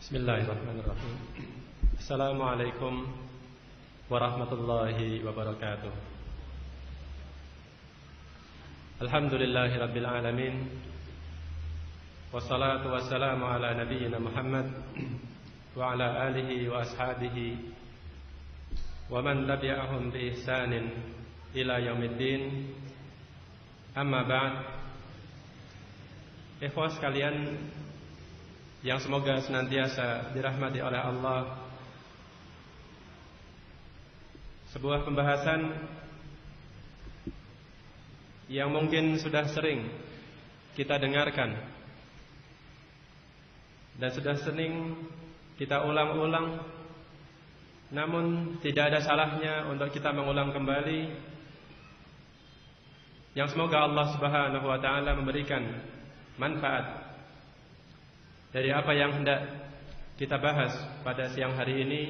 Bismillahirrahmanirrahim. Assalamualaikum warahmatullahi wabarakatuh. Alhamdulillahi rabbil alamin. Wassalatu wassalamu ala nabiyyina Muhammad wa ala alihi wa ashabihi wa man tabi'ahum bi ihsanin ila yaumiddin. Amma ba'd. Ikhwas sekalian yang semoga senantiasa dirahmati oleh Allah, sebuah pembahasan yang mungkin sudah sering kita dengarkan dan sudah sering kita ulang-ulang, namun tidak ada salahnya untuk kita mengulang kembali, yang semoga Allah Subhanahu wa ta'ala memberikan manfaat dari apa yang hendak kita bahas pada siang hari ini,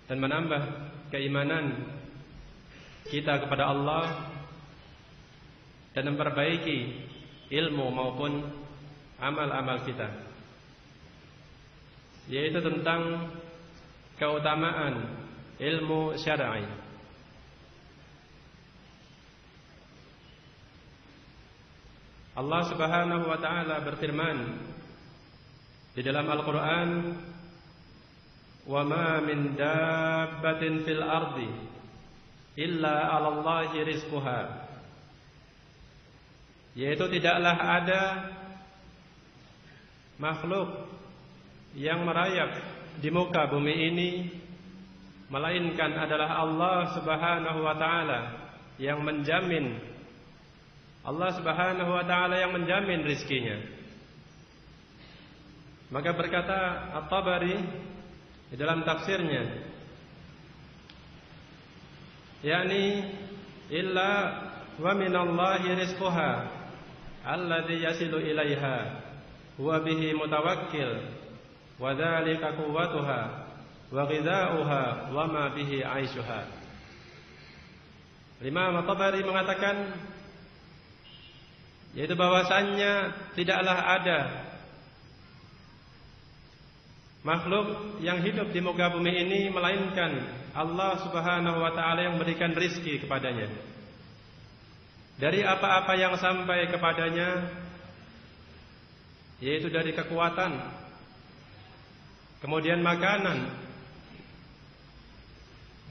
dan menambah keimanan kita kepada Allah dan memperbaiki ilmu maupun amal-amal kita, yaitu tentang keutamaan ilmu syar'i. Allah Subhanahu wa ta'ala berfirman di dalam Al-Quran, "Wa ma min dabbatin fil ardi illa 'ala Allahi rizquha." Yaitu tidaklah ada makhluk yang merayap di muka bumi ini melainkan adalah Allah Subhanahu wa ta'ala yang menjamin, Allah Subhanahu wa ta'ala yang menjamin rizkinya. Maka berkata At-Tabari di dalam tafsirnya, yakni illa wa minallahi rizquha alladhi yasilu ilaiha huwa bihi mutawakkil wa dzalika quwwatuha wa ghidha'uha wa ma bihi 'aishuha. Imam At-Tabari mengatakan, yaitu bahwasannya tidaklah ada makhluk yang hidup di muka bumi ini melainkan Allah Subhanahu wa ta'ala yang memberikan rizki kepadanya dari apa-apa yang sampai kepadanya, yaitu dari kekuatan, kemudian makanan,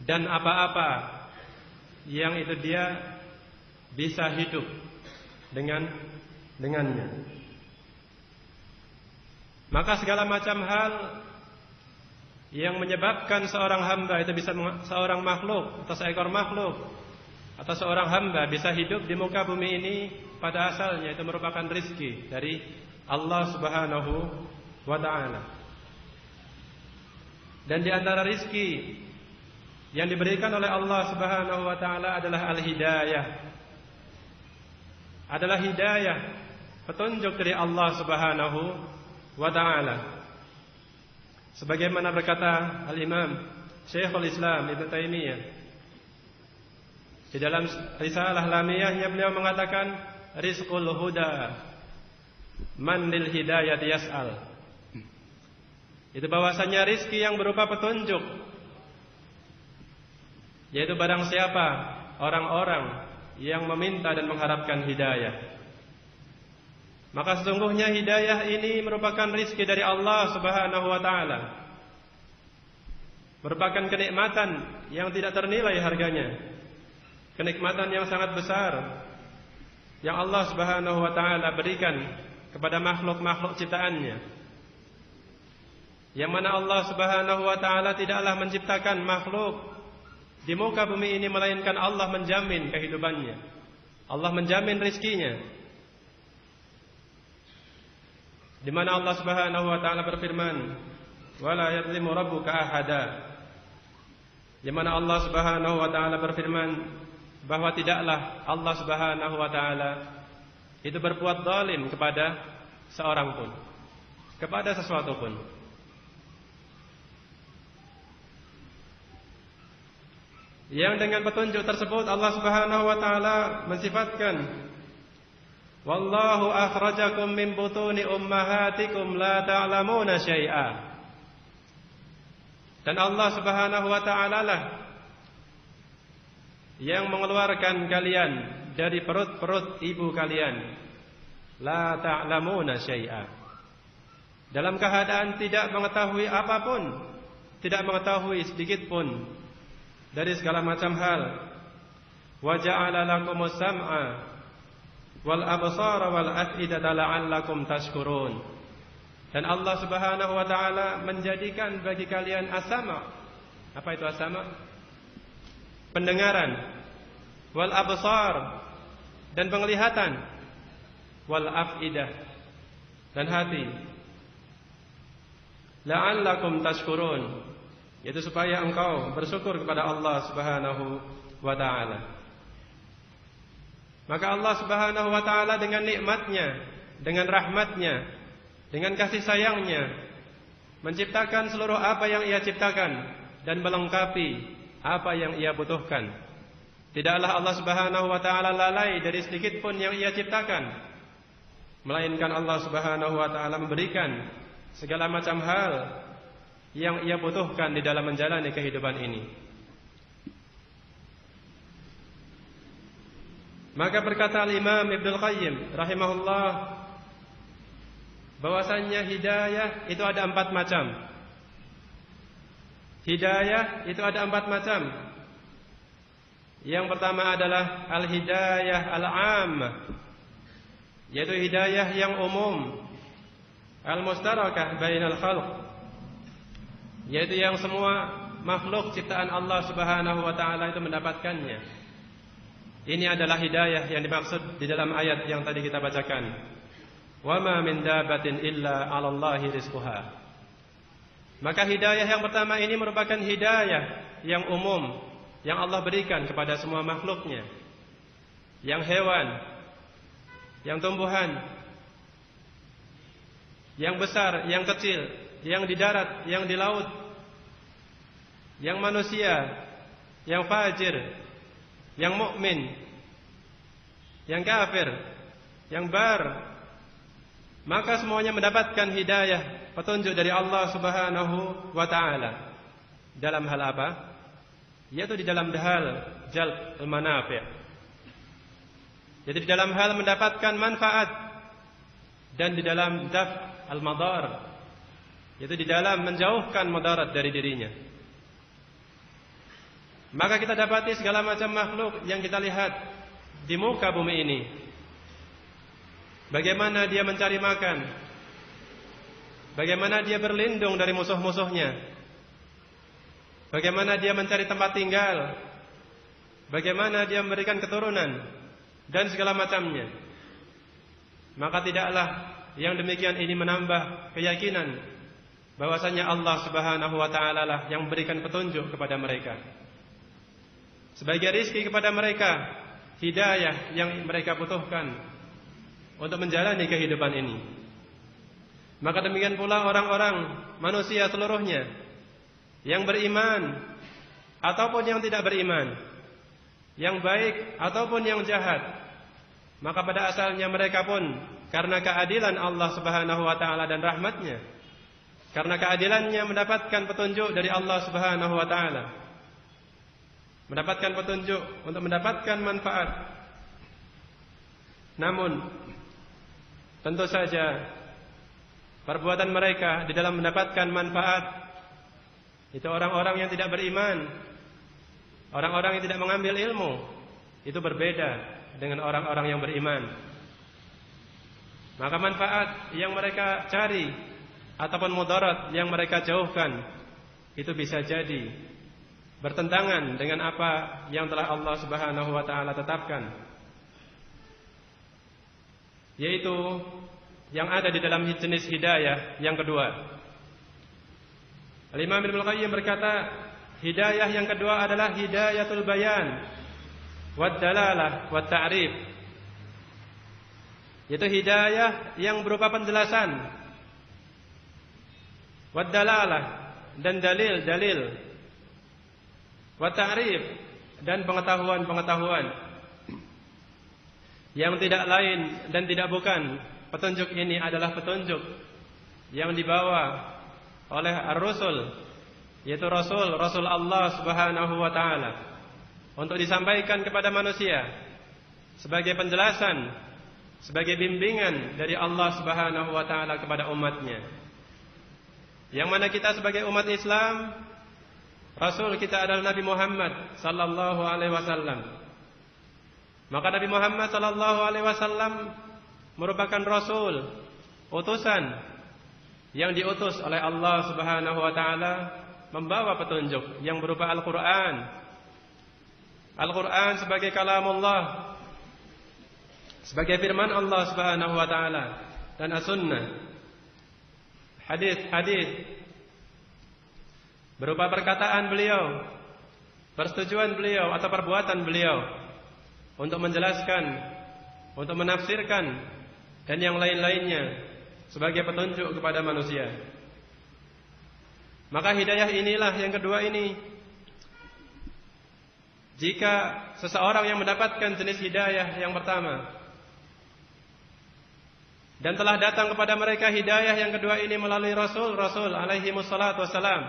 dan apa-apa yang itu dia bisa hidup dengannya. Maka segala macam hal yang menyebabkan seorang hamba itu bisa, seorang makhluk atau seekor makhluk atau seorang hamba bisa hidup di muka bumi ini, pada asalnya itu merupakan rizki dari Allah Subhanahu wa ta'ala. Dan di antara rizki yang diberikan oleh Allah Subhanahu wa ta'ala adalah al-hidayah, adalah hidayah, petunjuk dari Allah Subhanahu wa ta'ala. Sebagaimana berkata Al-Imam Syekhul Islam Ibn Taimiyah di dalam risalah lamiyahnya, beliau mengatakan, rizqul huda man lil hidayati yas'al. Itu bahwasanya rizki yang berupa petunjuk, yaitu barang siapa orang-orang yang meminta dan mengharapkan hidayah, maka sesungguhnya hidayah ini merupakan rizki dari Allah Subhanahu wa ta'ala, merupakan kenikmatan yang tidak ternilai harganya, kenikmatan yang sangat besar yang Allah Subhanahu wa ta'ala berikan kepada makhluk-makhluk ciptaannya, yang mana Allah Subhanahu wa ta'ala tidaklah menciptakan makhluk di muka bumi ini melainkan Allah menjamin kehidupannya, Allah menjamin rizkinya. Di mana Allah Subhanahu wa ta'ala berfirman, wala yadhlimu rabbuka ahada. Di mana Allah Subhanahu wa ta'ala berfirman bahwa tidaklah Allah Subhanahu wa ta'ala itu berbuat zalim kepada seorang pun, kepada sesuatu pun. Yang dengan petunjuk tersebut Allah Subhanahu wa ta'ala mensifatkan Wallahu akhrajakum min butuni ummahatikum la ta'lamuna syai'a. Dan Allah Subhanahu wa ta'ala lah yang mengeluarkan kalian dari perut-perut ibu kalian, la ta'lamuna syai'a, dalam keadaan tidak mengetahui apapun, tidak mengetahui sedikit pun dari segala macam hal. Wa ja'ala lakumus sam'a wal absara wal af'idata la'allakum tashkurun. Dan Allah Subhanahu wa taala menjadikan bagi kalian as-sama'. Apa itu as-sama'? Pendengaran. Wal absar, dan penglihatan. Wal af'idah, dan hati. La'allakum tashkurun, yaitu supaya engkau bersyukur kepada Allah Subhanahu wa taala. Maka Allah Subhanahu wa ta'ala dengan nikmatnya, dengan rahmatnya, dengan kasih sayangnya, menciptakan seluruh apa yang Ia ciptakan dan melengkapi apa yang Ia butuhkan. Tidaklah Allah Subhanahu wa ta'ala lalai dari sedikit pun yang Ia ciptakan, melainkan Allah Subhanahu wa ta'ala memberikan segala macam hal yang Ia butuhkan di dalam menjalani kehidupan ini. Maka berkata Imam Ibnul Qayyim rahimahullah, bahwasannya hidayah itu ada 4 macam. Hidayah itu ada 4 macam. Yang pertama adalah al-hidayah al-'ammah, yaitu hidayah yang umum, al-mustarakah bainal khalq, yaitu yang semua makhluk ciptaan Allah Subhanahu wa taala itu mendapatkannya. Ini adalah hidayah yang dimaksud di dalam ayat yang tadi kita bacakan. Wa ma min dabatin illa 'alallahi rizquha. Maka hidayah yang pertama ini merupakan hidayah yang umum, yang Allah berikan kepada semua makhluknya. Yang hewan, yang tumbuhan, yang besar, yang kecil, yang di darat, yang di laut, yang manusia, yang fajir, yang mukmin, yang kafir, yang bar, maka semuanya mendapatkan hidayah, petunjuk dari Allah Subhanahu wa ta'ala. Dalam hal apa? Yaitu di dalam hal jalb al-manafi'. Jadi di dalam hal mendapatkan manfaat, dan di dalam daf' al-madar, yaitu di dalam menjauhkan mudarat dari dirinya. Maka kita dapati segala macam makhluk yang kita lihat di muka bumi ini, bagaimana dia mencari makan, bagaimana dia berlindung dari musuh-musuhnya, bagaimana dia mencari tempat tinggal, bagaimana dia memberikan keturunan, dan segala macamnya. Maka tidaklah yang demikian ini menambah keyakinan bahwasanya Allah Subhanahu wa ta'ala lah yang memberikan petunjuk kepada mereka, sebagai rizki kepada mereka, hidayah yang mereka butuhkan untuk menjalani kehidupan ini. Maka demikian pula orang-orang manusia seluruhnya, yang beriman ataupun yang tidak beriman, yang baik ataupun yang jahat, maka pada asalnya mereka pun karena keadilan Allah Subhanahu wa ta'ala dan rahmatnya, karena keadilannya mendapatkan petunjuk dari Allah Subhanahu wa ta'ala, mendapatkan petunjuk untuk mendapatkan manfaat. Namun tentu saja perbuatan mereka di dalam mendapatkan manfaat itu orang-orang yang tidak beriman, orang-orang yang tidak mengambil ilmu, itu berbeda dengan orang-orang yang beriman. Maka manfaat yang mereka cari ataupun mudarat yang mereka jauhkan itu bisa jadi bertentangan dengan apa yang telah Allah Subhanahu wa ta'ala tetapkan, yaitu yang ada di dalam jenis hidayah yang kedua. Al-Imam Ibnul Qayyim berkata, hidayah yang kedua adalah hidayatul bayan wad dalalah wat ta'rif, yaitu hidayah yang berupa penjelasan, wad dalalah, dan dalil-dalil, wa ta'rif, dan pengetahuan-pengetahuan. yang tidak lain dan tidak bukan petunjuk ini adalah petunjuk yang dibawa oleh ar-rusul, yaitu Rasul Allah Subhanahu wa taala, untuk disampaikan kepada manusia sebagai penjelasan, sebagai bimbingan dari Allah Subhanahu wa taala kepada umatnya. Yang mana kita sebagai umat Islam, Rasul kita adalah Nabi Muhammad sallallahu alaihi wasallam. Maka Nabi Muhammad sallallahu alaihi wasallam merupakan rasul, utusan yang diutus oleh Allah Subhanahu wa taala membawa petunjuk yang berupa Al-Qur'an. Al-Qur'an sebagai kalamullah, sebagai firman Allah Subhanahu wa taala, dan as-sunnah, hadis-hadis berupa perkataan beliau, persetujuan beliau atau perbuatan beliau untuk menjelaskan, untuk menafsirkan, dan yang lain-lainnya sebagai petunjuk kepada manusia. Maka hidayah inilah yang kedua ini. Jika seseorang yang mendapatkan jenis hidayah yang pertama dan telah datang kepada mereka hidayah yang kedua ini melalui Rasul alaihi wassalatu wassalam,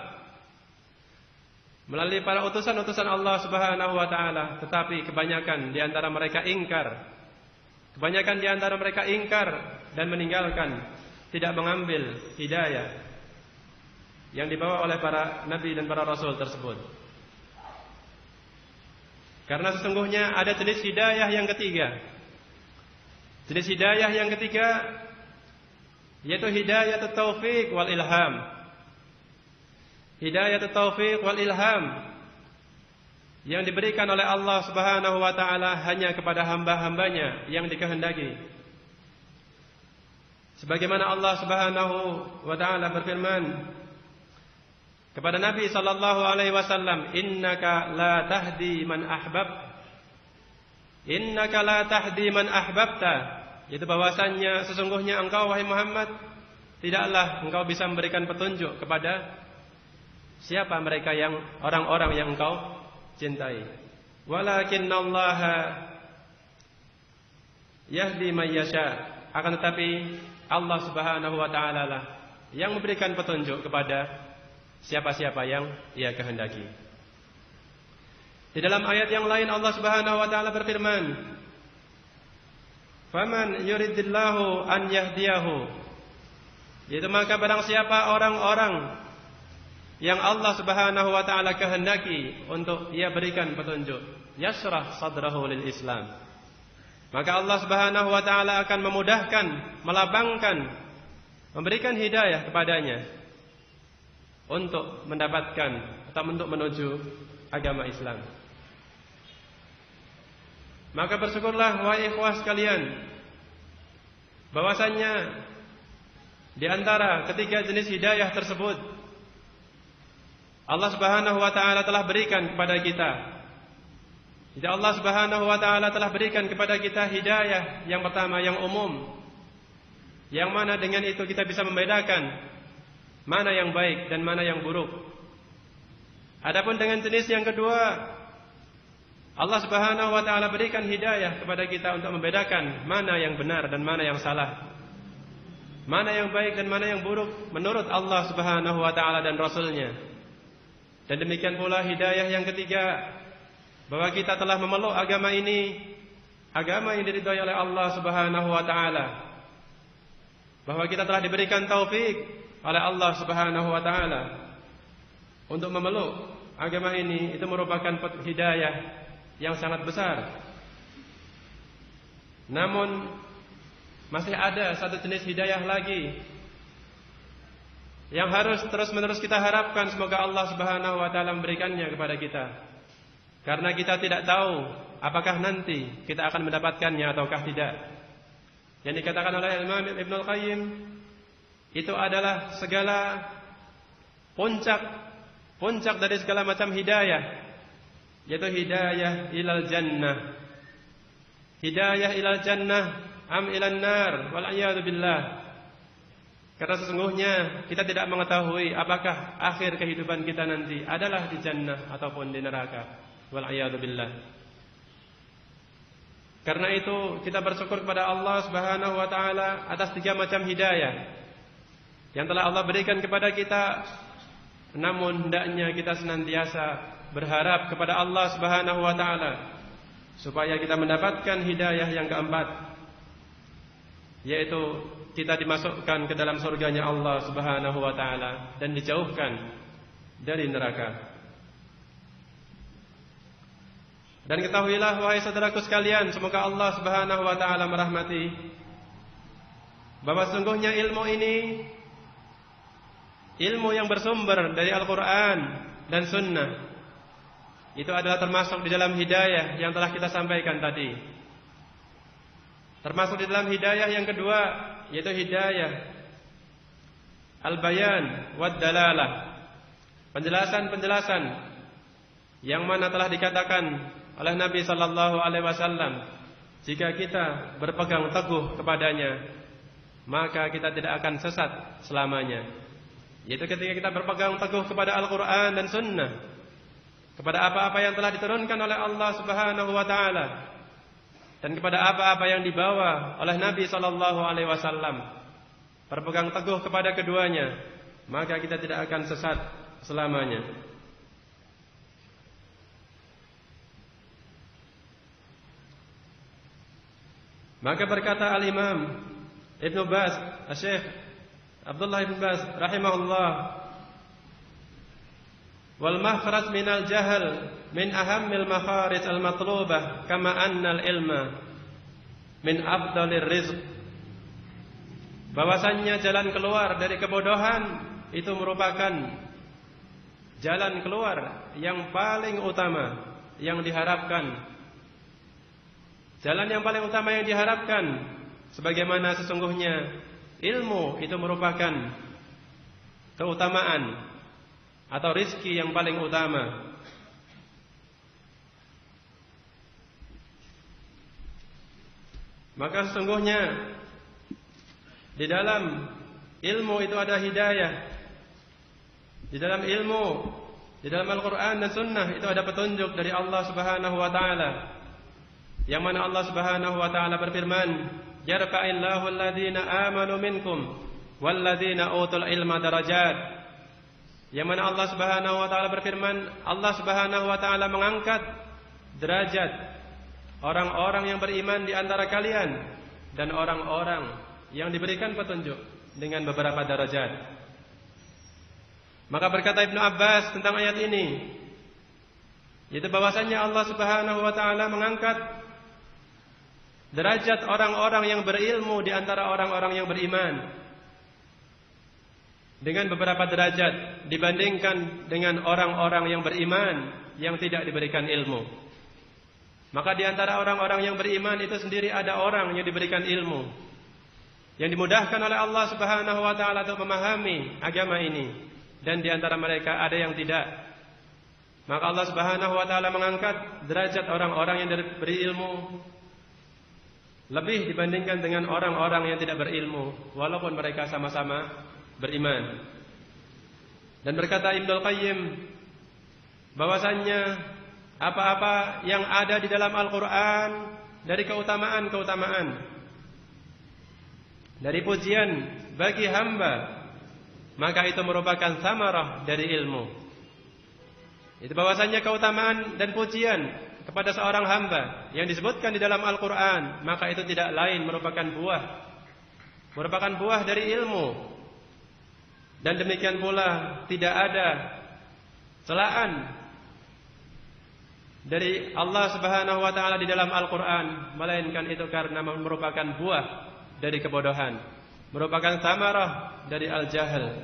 melalui para utusan-utusan Allah Subhanahu wa taala, tetapi kebanyakan di antara mereka ingkar. Kebanyakan di antara mereka ingkar dan meninggalkan, tidak mengambil hidayah yang dibawa oleh para nabi dan para rasul tersebut. Karena sesungguhnya ada jenis hidayah yang ketiga. Jenis hidayah yang ketiga yaitu hidayah at-taufiq wal ilham. Hidayah at-taufiq wal ilham yang diberikan oleh Allah Subhanahu wa taala hanya kepada hamba-hambanya yang dikehendaki. Sebagaimana Allah Subhanahu wa taala berfirman kepada Nabi sallallahu alaihi wasallam, "Innaka la tahdi man ahbab." Innaka la tahdi man ahbabta. Itu bahwasannya sesungguhnya engkau wahai Muhammad tidaklah engkau bisa memberikan petunjuk kepada siapa mereka yang orang-orang yang engkau cintai. Walakinnallaha yahdi man yasha. Akan tetapi Allah Subhanahu wa taala lah yang memberikan petunjuk kepada siapa-siapa yang Ia kehendaki. Di dalam ayat yang lain Allah Subhanahu wa taala berfirman, "Faman yuridillahu an yahdiyahu." Yaitu maka barang siapa orang-orang yang Allah Subhanahu wa taala kehendaki untuk Ia berikan petunjuk, yashrah sadrahu lil Islam, maka Allah Subhanahu wa taala akan memudahkan, melapangkan, memberikan hidayah kepadanya untuk mendapatkan atau untuk menuju agama Islam. Maka bersyukurlah wahai ikhwah sekalian, bahwasannya di antara ketiga jenis hidayah tersebut Allah Subhanahu wa taala telah berikan kepada kita. Jadi Allah Subhanahu wa taala telah berikan kepada kita hidayah yang pertama yang umum, yang mana dengan itu kita bisa membedakan mana yang baik dan mana yang buruk. Adapun dengan jenis yang kedua, Allah Subhanahu wa taala berikan hidayah kepada kita untuk membedakan mana yang benar dan mana yang salah, mana yang baik dan mana yang buruk menurut Allah Subhanahu wa taala dan Rasul-Nya. Dan demikian pula hidayah yang ketiga, bahwa kita telah memeluk agama ini, agama yang diridhai oleh Allah Subhanahu wa taala, bahwa kita telah diberikan taufik oleh Allah Subhanahu wa taala untuk memeluk agama ini. Itu merupakan hidayah yang sangat besar. Namun masih ada satu jenis hidayah lagi yang harus terus-menerus kita harapkan semoga Allah Subhanahu wa taala memberikannya kepada kita. Karena kita tidak tahu apakah nanti kita akan mendapatkannya ataukah tidak. Yang dikatakan oleh Imam Ibnu Al-Qayyim, itu adalah segala puncak dari segala macam hidayah, yaitu hidayah ilal jannah. Hidayah ilal jannah am ilan nar wal a'yadu billah. Karena sesungguhnya kita tidak mengetahui apakah akhir kehidupan kita nanti adalah di jannah ataupun di neraka. Wal a'yadu billah. Karena itu kita bersyukur kepada Allah Subhanahu wa taala atas 3 macam hidayah yang telah Allah berikan kepada kita. Namun hendaknya kita senantiasa berharap kepada Allah Subhanahu wa taala supaya kita mendapatkan hidayah yang keempat, yaitu kita dimasukkan ke dalam surganya Allah Subhanahu wa taala dan dijauhkan dari neraka. Dan ketahuilah wahai saudaraku sekalian, semoga Allah Subhanahu wa taala merahmati, bahwa sungguhnya ilmu ini ilmu yang bersumber dari Al-Quran dan Sunnah. Itu adalah termasuk di dalam hidayah yang telah kita sampaikan tadi. Termasuk di dalam hidayah yang kedua, yaitu hidayah Al-Bayan wad Dalalah, penjelasan-penjelasan yang mana telah dikatakan oleh Nabi sallallahu alaihi wasallam, jika kita berpegang teguh kepadanya, maka kita tidak akan sesat selamanya. Yaitu ketika kita berpegang teguh kepada Al-Quran dan Sunnah, kepada apa-apa yang telah diturunkan oleh Allah Subhanahu wa taala, dan kepada apa-apa yang dibawa oleh Nabi sallallahu alaihi wasallam, berpegang teguh kepada keduanya, maka kita tidak akan sesat selamanya. Maka berkata Al-Imam Ibn Baz, Syekh Abdullah Ibn Baz rahimahullah, wal makhraj minal jahl min ahammil makharij al matlubah kama annal ilma min afdalir rizq. Bahwasannya jalan keluar dari kebodohan itu merupakan jalan keluar yang paling utama yang diharapkan. Jalan yang paling utama yang diharapkan, sebagaimana sesungguhnya ilmu itu merupakan keutamaan atau rizki yang paling utama. Maka sesungguhnya di dalam ilmu itu ada hidayah. Di dalam ilmu, di dalam Al-Quran dan Sunnah itu ada petunjuk dari Allah Subhanahu wa ta'ala, yang mana Allah Subhanahu wa ta'ala berfirman, yarfa'illahu alladhina amanu minkum walladhina utul ilma darajat. Yang mana Allah Subhanahu wa ta'ala berfirman, Allah Subhanahu wa ta'ala mengangkat derajat orang-orang yang beriman di antara kalian dan orang-orang yang diberikan petunjuk dengan beberapa derajat. Maka berkata Ibnu Abbas tentang ayat ini, yaitu bahwasannya Allah Subhanahu wa ta'ala mengangkat derajat orang-orang yang berilmu di antara orang-orang yang beriman dengan beberapa derajat dibandingkan dengan orang-orang yang beriman yang tidak diberikan ilmu. Maka di antara orang-orang yang beriman itu sendiri ada orang yang diberikan ilmu, yang dimudahkan oleh Allah Subhanahu wa ta'ala untuk memahami agama ini, dan di antara mereka ada yang tidak. Maka Allah Subhanahu wa ta'ala mengangkat derajat orang-orang yang berilmu lebih dibandingkan dengan orang-orang yang tidak berilmu, walaupun mereka sama-sama beriman. Dan berkata Ibnul Qayyim bahwasannya apa-apa yang ada di dalam Al-Quran dari keutamaan-keutamaan, dari pujian bagi hamba, maka itu merupakan samarah dari ilmu. Itu bahwasannya keutamaan dan pujian kepada seorang hamba yang disebutkan di dalam Al-Quran, maka itu tidak lain merupakan buah dari ilmu. Dan demikian pula tidak ada celaan dari Allah Subhanahu wa ta'ala di dalam Al-Quran, melainkan itu karena merupakan buah dari kebodohan, merupakan samarah dari al-jahl.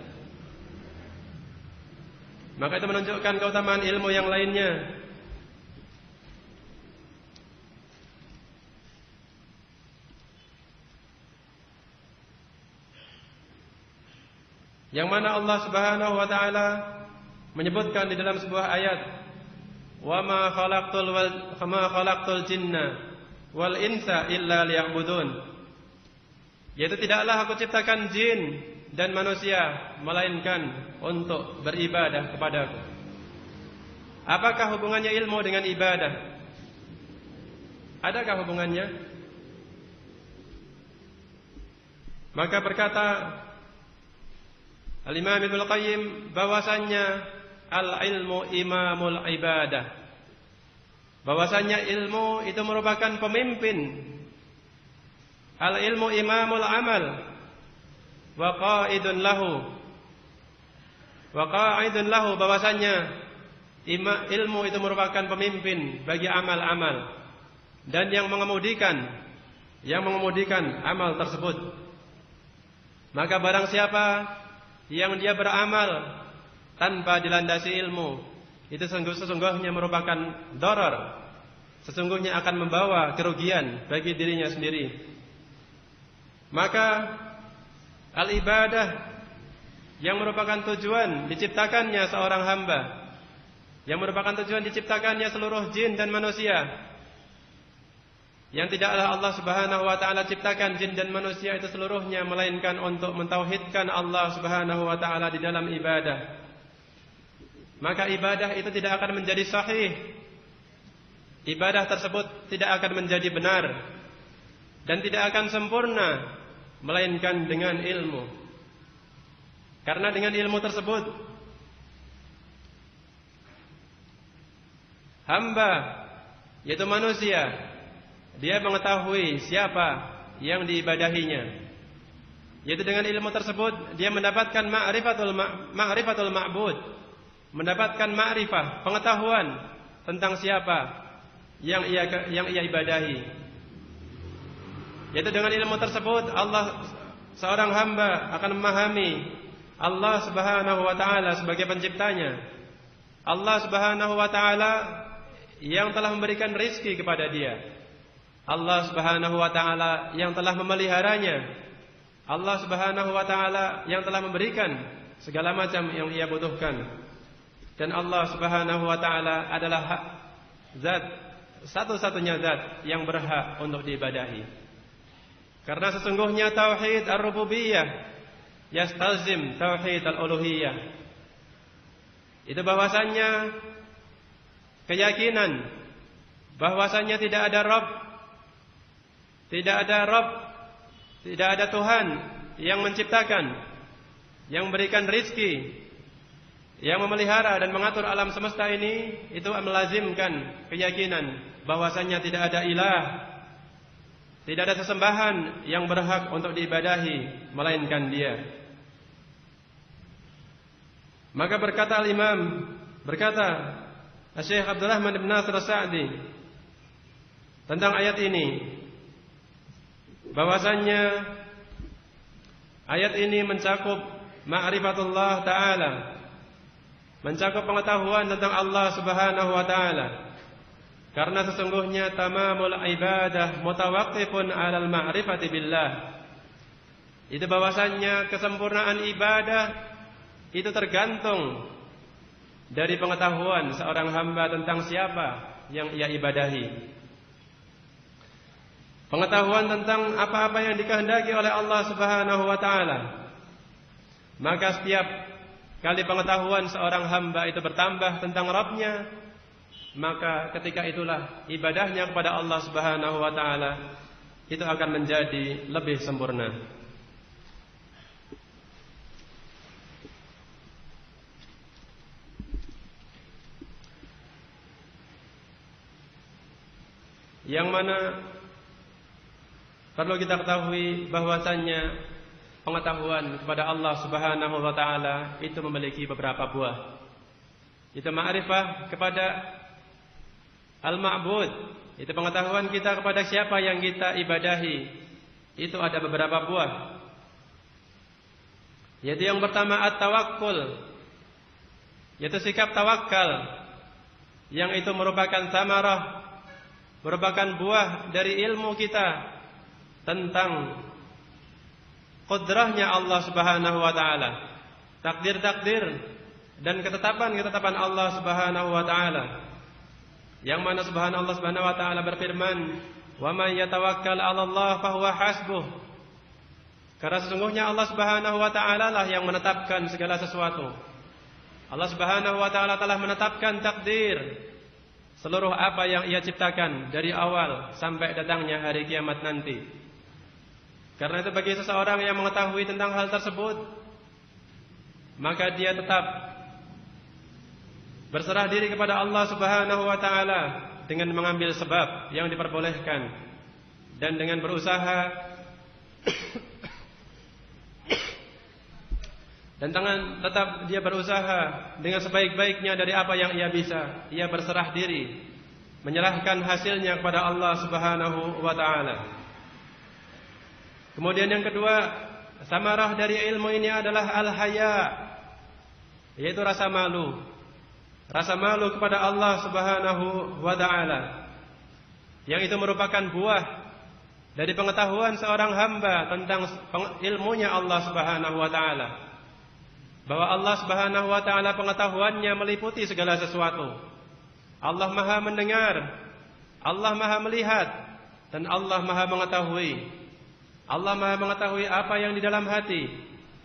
Maka itu menunjukkan keutamaan ilmu yang lainnya. Yang mana Allah Subhanahu wa ta'ala menyebutkan di dalam sebuah ayat, wa ma khalaqtul jinna wal insa illa liya'budun, yaitu tidaklah aku ciptakan jin dan manusia melainkan untuk beribadah kepadaku. Apakah hubungannya ilmu dengan ibadah? Adakah hubungannya? Maka berkata Al-Imam Ibnu Qayyim bahwasannya al-ilmu imamul ibadah. Bahwasannya ilmu itu merupakan pemimpin. Al-ilmu imamul amal wa qaidun lahu. Wa qaidun lahu, bahwasannya ilmu itu merupakan pemimpin bagi amal-amal dan yang mengemudikan amal tersebut. Maka barang siapa yang dia beramal tanpa dilandasi ilmu, itu sesungguhnya merupakan darar, sesungguhnya akan membawa kerugian bagi dirinya sendiri. Maka al-ibadah yang merupakan tujuan diciptakannya seorang hamba, yang merupakan tujuan diciptakannya seluruh jin dan manusia, yang tidaklah Allah Subhanahu wa taala ciptakan jin dan manusia itu seluruhnya melainkan untuk mentauhidkan Allah Subhanahu wa taala di dalam ibadah. Maka ibadah itu tidak akan menjadi sahih. Ibadah tersebut tidak akan menjadi benar dan tidak akan sempurna melainkan dengan ilmu. Karena dengan ilmu tersebut hamba, yaitu manusia, dia mengetahui siapa yang diibadahinya. Yaitu dengan ilmu tersebut dia mendapatkan ma'rifatul ma'bud, mendapatkan ma'rifah, pengetahuan tentang siapa yang ia ibadahi. Yaitu dengan ilmu tersebut seorang hamba akan memahami Allah Subhanahu wa taala sebagai penciptanya. Allah Subhanahu wa taala yang telah memberikan rizki kepada dia. Allah Subhanahu wa taala yang telah memeliharanya. Allah Subhanahu wa taala yang telah memberikan segala macam yang ia butuhkan. Dan Allah Subhanahu wa taala adalah zat, satu-satunya zat yang berhak untuk diibadahi. Karena sesungguhnya tauhid ar-rububiyah yastalzim tauhid al-uluhiyah. Itu bahwasannya keyakinan bahwasannya tidak ada Rabb, tidak ada Tuhan yang menciptakan, yang memberikan rizki, yang memelihara dan mengatur alam semesta ini, itu melazimkan keyakinan bahwasannya tidak ada ilah, tidak ada sesembahan yang berhak untuk diibadahi melainkan Dia. Maka berkata Syekh Abdul Rahman bin Nasir As-Sa'di tentang ayat ini, bahwasannya ayat ini mencakup ma'rifatullah ta'ala, mencakup pengetahuan tentang Allah Subhanahu wa ta'ala. Karena sesungguhnya tamamul ibadah mutawaqqifun 'alal ma'rifati billah. Itu bahwasannya kesempurnaan ibadah itu tergantung dari pengetahuan seorang hamba tentang siapa yang ia ibadahi. Pengetahuan tentang apa-apa yang dikehendaki oleh Allah Subhanahu wa ta'ala. Maka setiap kali pengetahuan seorang hamba itu bertambah tentang Rabbnya, maka ketika itulah ibadahnya kepada Allah Subhanahu wa ta'ala itu akan menjadi lebih sempurna. Yang mana perlu kita ketahui bahwasannya pengetahuan kepada Allah Subhanahu wa ta'ala itu memiliki beberapa buah. Itu ma'rifah kepada al-ma'bud, itu pengetahuan kita kepada siapa yang kita ibadahi. Itu ada beberapa buah. Yaitu yang pertama at-tawakkul, yaitu sikap tawakal, yang itu merupakan samarah, merupakan buah dari ilmu kita tentang kudrahnya Allah Subhanahu wa ta'ala, takdir-takdir dan ketetapan-ketetapan Allah Subhanahu wa ta'ala, yang mana Allah Subhanahu wa ta'ala berfirman, wa man yatawakkal 'ala Allah fahuwa hasbuh. Karena sesungguhnya Allah Subhanahu wa ta'ala lah yang menetapkan segala sesuatu. Allah Subhanahu wa ta'ala telah menetapkan takdir seluruh apa yang ia ciptakan dari awal sampai datangnya hari kiamat nanti. Karena itu bagi seseorang yang mengetahui tentang hal tersebut, maka dia tetap berserah diri kepada Allah Subhanahu wa taala dengan mengambil sebab yang diperbolehkan dan dengan berusaha dan tetap dia berusaha dengan sebaik-baiknya dari apa yang ia bisa. Ia berserah diri, menyerahkan hasilnya kepada Allah Subhanahu wa taala. Kemudian yang kedua, samarah dari ilmu ini adalah al-haya, yaitu rasa malu. Rasa malu kepada Allah Subhanahu wa taala. Yang itu merupakan buah dari pengetahuan seorang hamba tentang ilmunya Allah Subhanahu wa taala. Bahwa Allah Subhanahu wa taala pengetahuannya meliputi segala sesuatu. Allah Maha mendengar, Allah Maha melihat, dan Allah Maha mengetahui. Allah Maha mengetahui apa yang di dalam hati.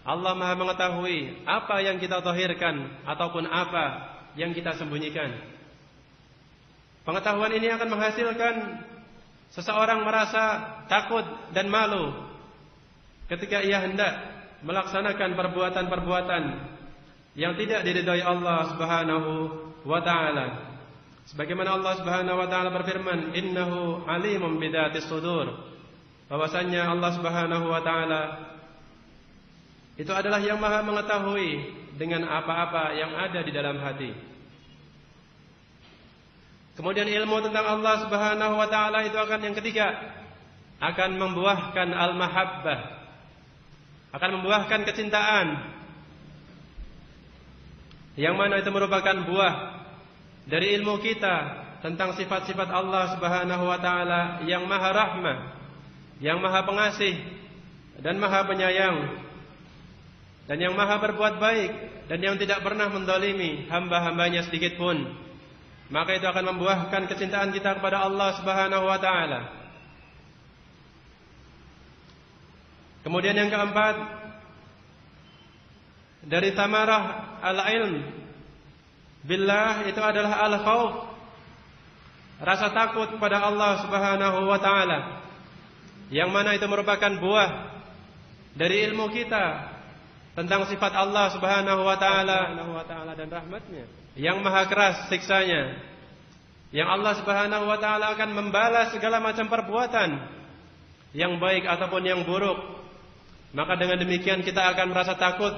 Allah Maha mengetahui apa yang kita zahirkan ataupun apa yang kita sembunyikan. Pengetahuan ini akan menghasilkan seseorang merasa takut dan malu ketika ia hendak melaksanakan perbuatan-perbuatan yang tidak diridhai Allah Subhanahu wa taala. Sebagaimana Allah Subhanahu wa taala berfirman, "Innahu alimun bidatis sudur." Bahwasanya Allah Subhanahu wa taala itu adalah yang Maha mengetahui dengan apa-apa yang ada di dalam hati. Kemudian ilmu tentang Allah Subhanahu wa taala itu akan yang ketiga, akan membuahkan al-mahabbah, akan membuahkan kecintaan, yang mana itu merupakan buah dari ilmu kita tentang sifat-sifat Allah Subhanahu wa taala yang Maha Rahmah, yang Maha Pengasih dan Maha Penyayang, dan yang Maha berbuat baik dan yang tidak pernah mendolimi hamba-hambanya sedikit pun. Maka itu akan membuahkan kecintaan kita kepada Allah Subhanahu wa taala. Kemudian yang keempat, dari tamarah al-ilm billah itu adalah al-khauf, rasa takut kepada Allah Subhanahu wa taala, yang mana itu merupakan buah dari ilmu kita tentang sifat Allah Subhanahu wa taala dan rahmatnya yang maha keras siksanya, yang Allah Subhanahu wa taala akan membalas segala macam perbuatan yang baik ataupun yang buruk. Maka dengan demikian kita akan merasa takut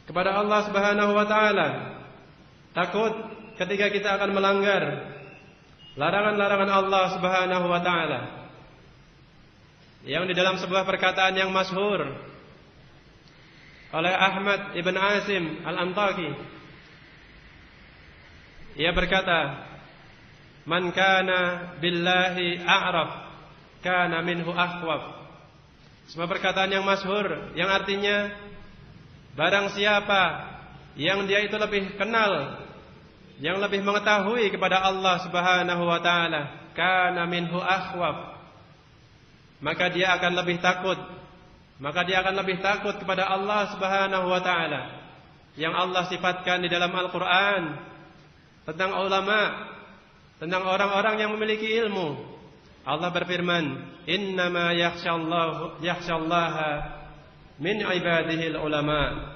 kepada Allah Subhanahu wa taala. Takut ketika kita akan melanggar larangan-larangan Allah Subhanahu wa taala. Yang di dalam sebuah perkataan yang masyhur oleh Ahmad ibn Asim al-Antaki, ia berkata, "Man kana billahi a'raf, kana minhu akhwaf." Sebuah perkataan yang masyhur yang artinya, barang siapa yang dia itu lebih kenal, yang lebih mengetahui kepada Allah Subhanahu wa taala, kana minhu akhwaf, maka dia akan lebih takut. Maka dia akan lebih takut kepada Allah Subhanahu wa taala, yang Allah sifatkan di dalam Al-Qur'an tentang ulama, tentang orang-orang yang memiliki ilmu. Allah berfirman, "Innama yakhshallaha min ibadihi ulama."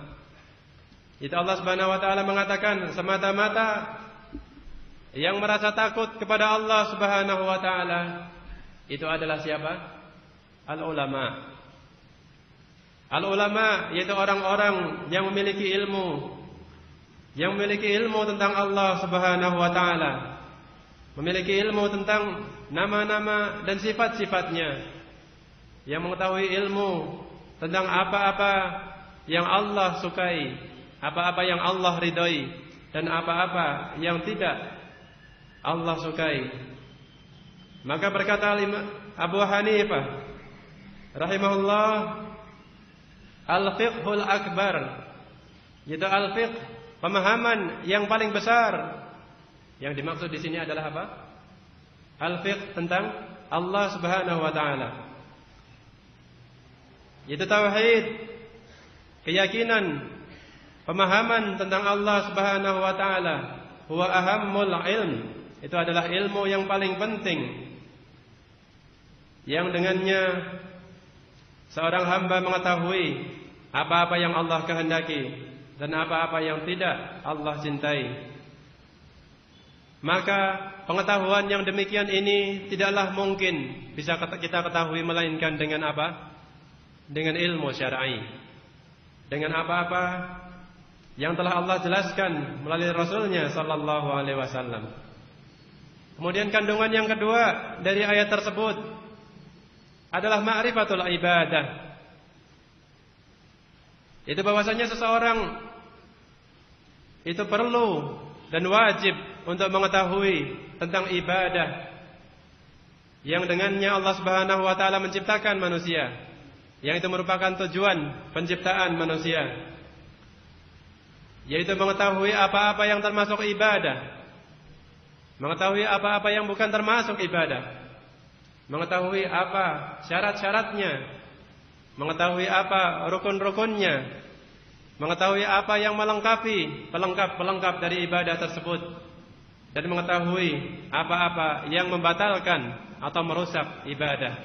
Itu Allah Subhanahu wa taala mengatakan semata-mata yang merasa takut kepada Allah Subhanahu wa taala itu adalah siapa? Al-ulama. Al-ulama yaitu orang-orang yang memiliki ilmu, yang memiliki ilmu tentang Allah Subhanahu wa taala, memiliki ilmu tentang nama-nama dan sifat-sifatnya, yang mengetahui ilmu tentang apa-apa yang Allah sukai, apa-apa yang Allah ridhai, dan apa-apa yang tidak Allah sukai. Maka berkata Abu Hanifah rahimahullah, al-fiqhul akbar, yaitu al-fiqh, pemahaman yang paling besar. Yang dimaksud di sini adalah apa? Al-fiqh tentang Allah Subhanahu wa taala. Yaitu tauhid, keyakinan, pemahaman tentang Allah Subhanahu wa taala, huwa ahammul ilm. Itu adalah ilmu yang paling penting, yang dengannya seorang hamba mengetahui apa-apa yang Allah kehendaki dan apa-apa yang tidak Allah cintai. Maka pengetahuan yang demikian ini tidaklah mungkin bisa kita ketahui melainkan dengan apa? Dengan ilmu syar'i, dengan apa-apa yang telah Allah jelaskan melalui Rasulnya sallallahu alaihi wasallam. Kemudian kandungan yang kedua dari ayat tersebut adalah ma'rifatul ibadah. Itu bahwasanya seseorang itu perlu dan wajib untuk mengetahui tentang ibadah yang dengannya Allah Subhanahu wa taala menciptakan manusia, yang itu merupakan tujuan penciptaan manusia, yaitu mengetahui apa-apa yang termasuk ibadah, mengetahui apa-apa yang bukan termasuk ibadah, mengetahui apa syarat-syaratnya, mengetahui apa rukun-rukunnya, mengetahui apa yang melengkapi pelengkap dari ibadah tersebut, dan mengetahui apa-apa yang membatalkan atau merusak ibadah.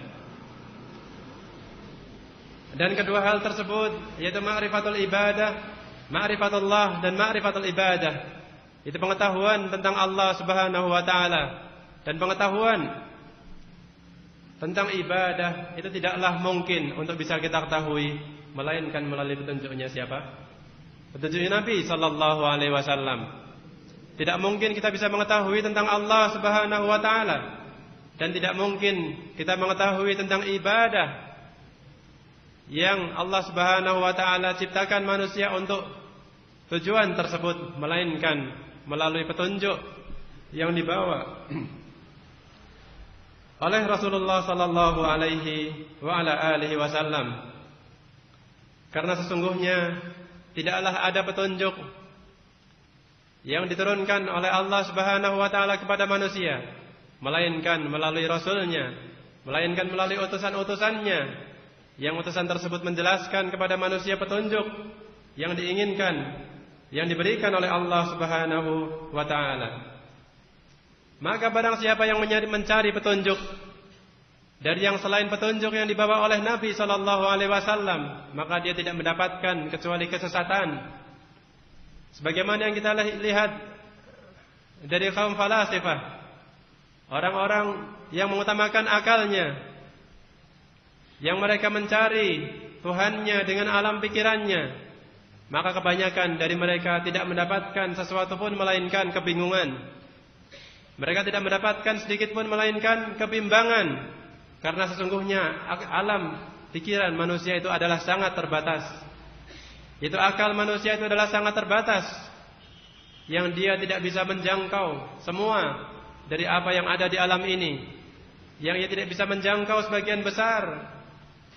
Dan kedua hal tersebut yaitu ma'rifatul ibadah, ma'rifatullah dan ma'rifatul ibadah. Itu pengetahuan tentang Allah Subhanahu wa taala dan pengetahuan tentang ibadah itu tidaklah mungkin untuk bisa kita ketahui melainkan melalui petunjuknya siapa? Petunjuknya Nabi sallallahu alaihi wasallam. Tidak mungkin kita bisa mengetahui tentang Allah Subhanahu wa taala dan tidak mungkin kita mengetahui tentang ibadah yang Allah Subhanahu wa taala ciptakan manusia untuk tujuan tersebut melainkan melalui petunjuk yang dibawa oleh Rasulullah sallallahu alaihi wa ala alihi wasallam. Karena sesungguhnya tidaklah ada petunjuk yang diturunkan oleh Allah Subhanahu wa taala kepada manusia melainkan melalui Rasulnya, melainkan melalui utusan-utusannya, yang utusan tersebut menjelaskan kepada manusia petunjuk yang diinginkan, yang diberikan oleh Allah Subhanahu wa taala. Maka barang siapa yang mencari petunjuk dari yang selain petunjuk yang dibawa oleh Nabi sallallahu alaihi wasallam, maka dia tidak mendapatkan kecuali kesesatan. Sebagaimana yang kita lihat dari kaum falasifah, orang-orang yang mengutamakan akalnya, yang mereka mencari Tuhannya dengan alam pikirannya, maka kebanyakan dari mereka tidak mendapatkan sesuatu pun melainkan kebingungan. Mereka tidak mendapatkan sedikit pun melainkan kebimbangan, karena sesungguhnya alam pikiran manusia itu adalah sangat terbatas. Itu akal manusia itu adalah sangat terbatas, yang dia tidak bisa menjangkau semua dari apa yang ada di alam ini, yang ia tidak bisa menjangkau sebagian besar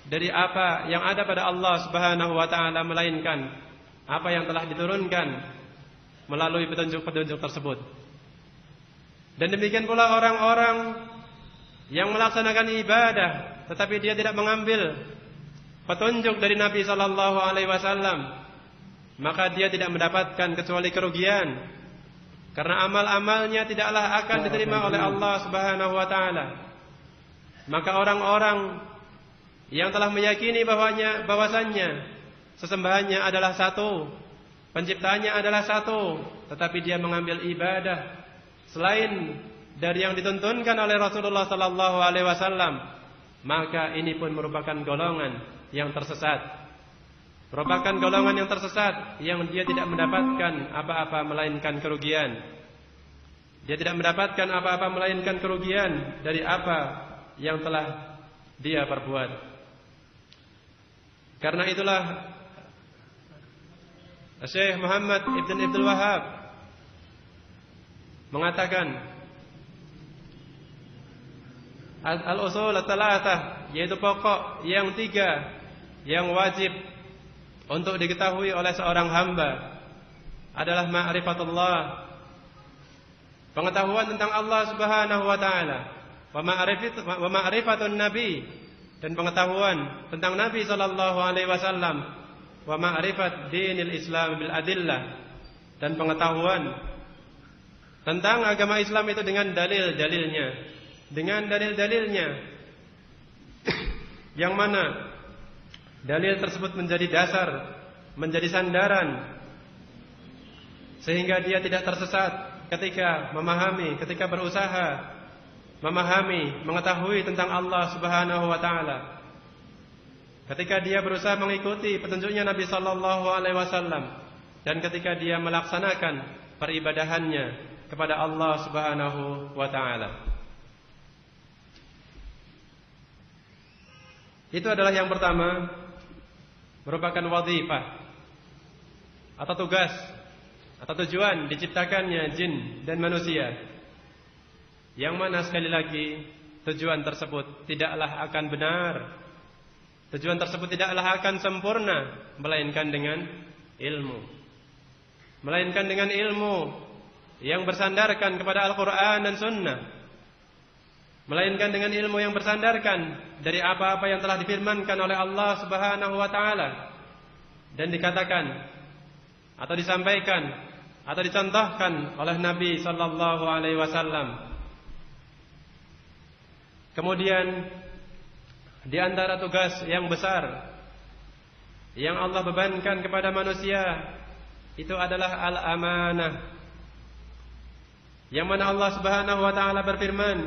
dari apa yang ada pada Allah Subhanahu wa taala melainkan apa yang telah diturunkan melalui petunjuk-petunjuk tersebut. Dan demikian pula orang-orang yang melaksanakan ibadah tetapi dia tidak mengambil petunjuk dari Nabi sallallahu alaihi wasallam, maka dia tidak mendapatkan kecuali kerugian, karena amal-amalnya tidaklah akan diterima oleh Allah Subhanahu wa taala. Maka orang-orang yang telah meyakini bahwasannya sesembahannya adalah satu, penciptanya adalah satu, tetapi dia mengambil ibadah selain dari yang dituntunkan oleh Rasulullah sallallahu alaihi wasallam, maka ini pun merupakan golongan yang tersesat. Merupakan golongan yang tersesat, yang dia tidak mendapatkan apa-apa melainkan kerugian. Dia tidak mendapatkan apa-apa melainkan kerugian dari apa yang telah dia perbuat. Karena itulah Syekh Muhammad Ibn Abdul Wahhab mengatakan al-usul ats-tsalatsah, yaitu pokok yang tiga yang wajib untuk diketahui oleh seorang hamba adalah ma'rifatullah, pengetahuan tentang Allah Subhanahu wa taala, wa ma'rifatun nabi, dan pengetahuan tentang Nabi sallallahu alaihi wasallam, wa ma'rifat dinil Islam bil adillah, dan pengetahuan tentang agama Islam itu dengan dalil-dalilnya, yang mana dalil tersebut menjadi dasar, menjadi sandaran, sehingga dia tidak tersesat ketika berusaha memahami, mengetahui tentang Allah Subhanahu wa taala. Ketika dia berusaha mengikuti petunjuknya Nabi sallallahu alaihi wasallam, dan ketika dia melaksanakan peribadahannya kepada Allah Subhanahu wa taala. Itu adalah yang pertama, merupakan wadhifah atau tugas atau tujuan diciptakannya jin dan manusia, yang mana sekali lagi tujuan tersebut tidaklah akan benar, tujuan tersebut tidaklah akan sempurna melainkan dengan ilmu yang bersandarkan kepada Al-Quran dan Sunnah, melainkan dengan ilmu yang bersandarkan dari apa-apa yang telah difirmankan oleh Allah Subhanahu wa taala dan dikatakan atau disampaikan atau dicontohkan oleh Nabi sallallahu alaihi wasallam. Kemudian di antara tugas yang besar yang Allah bebankan kepada manusia itu adalah al-amanah, yang mana Allah Subhanahu wa taala berfirman,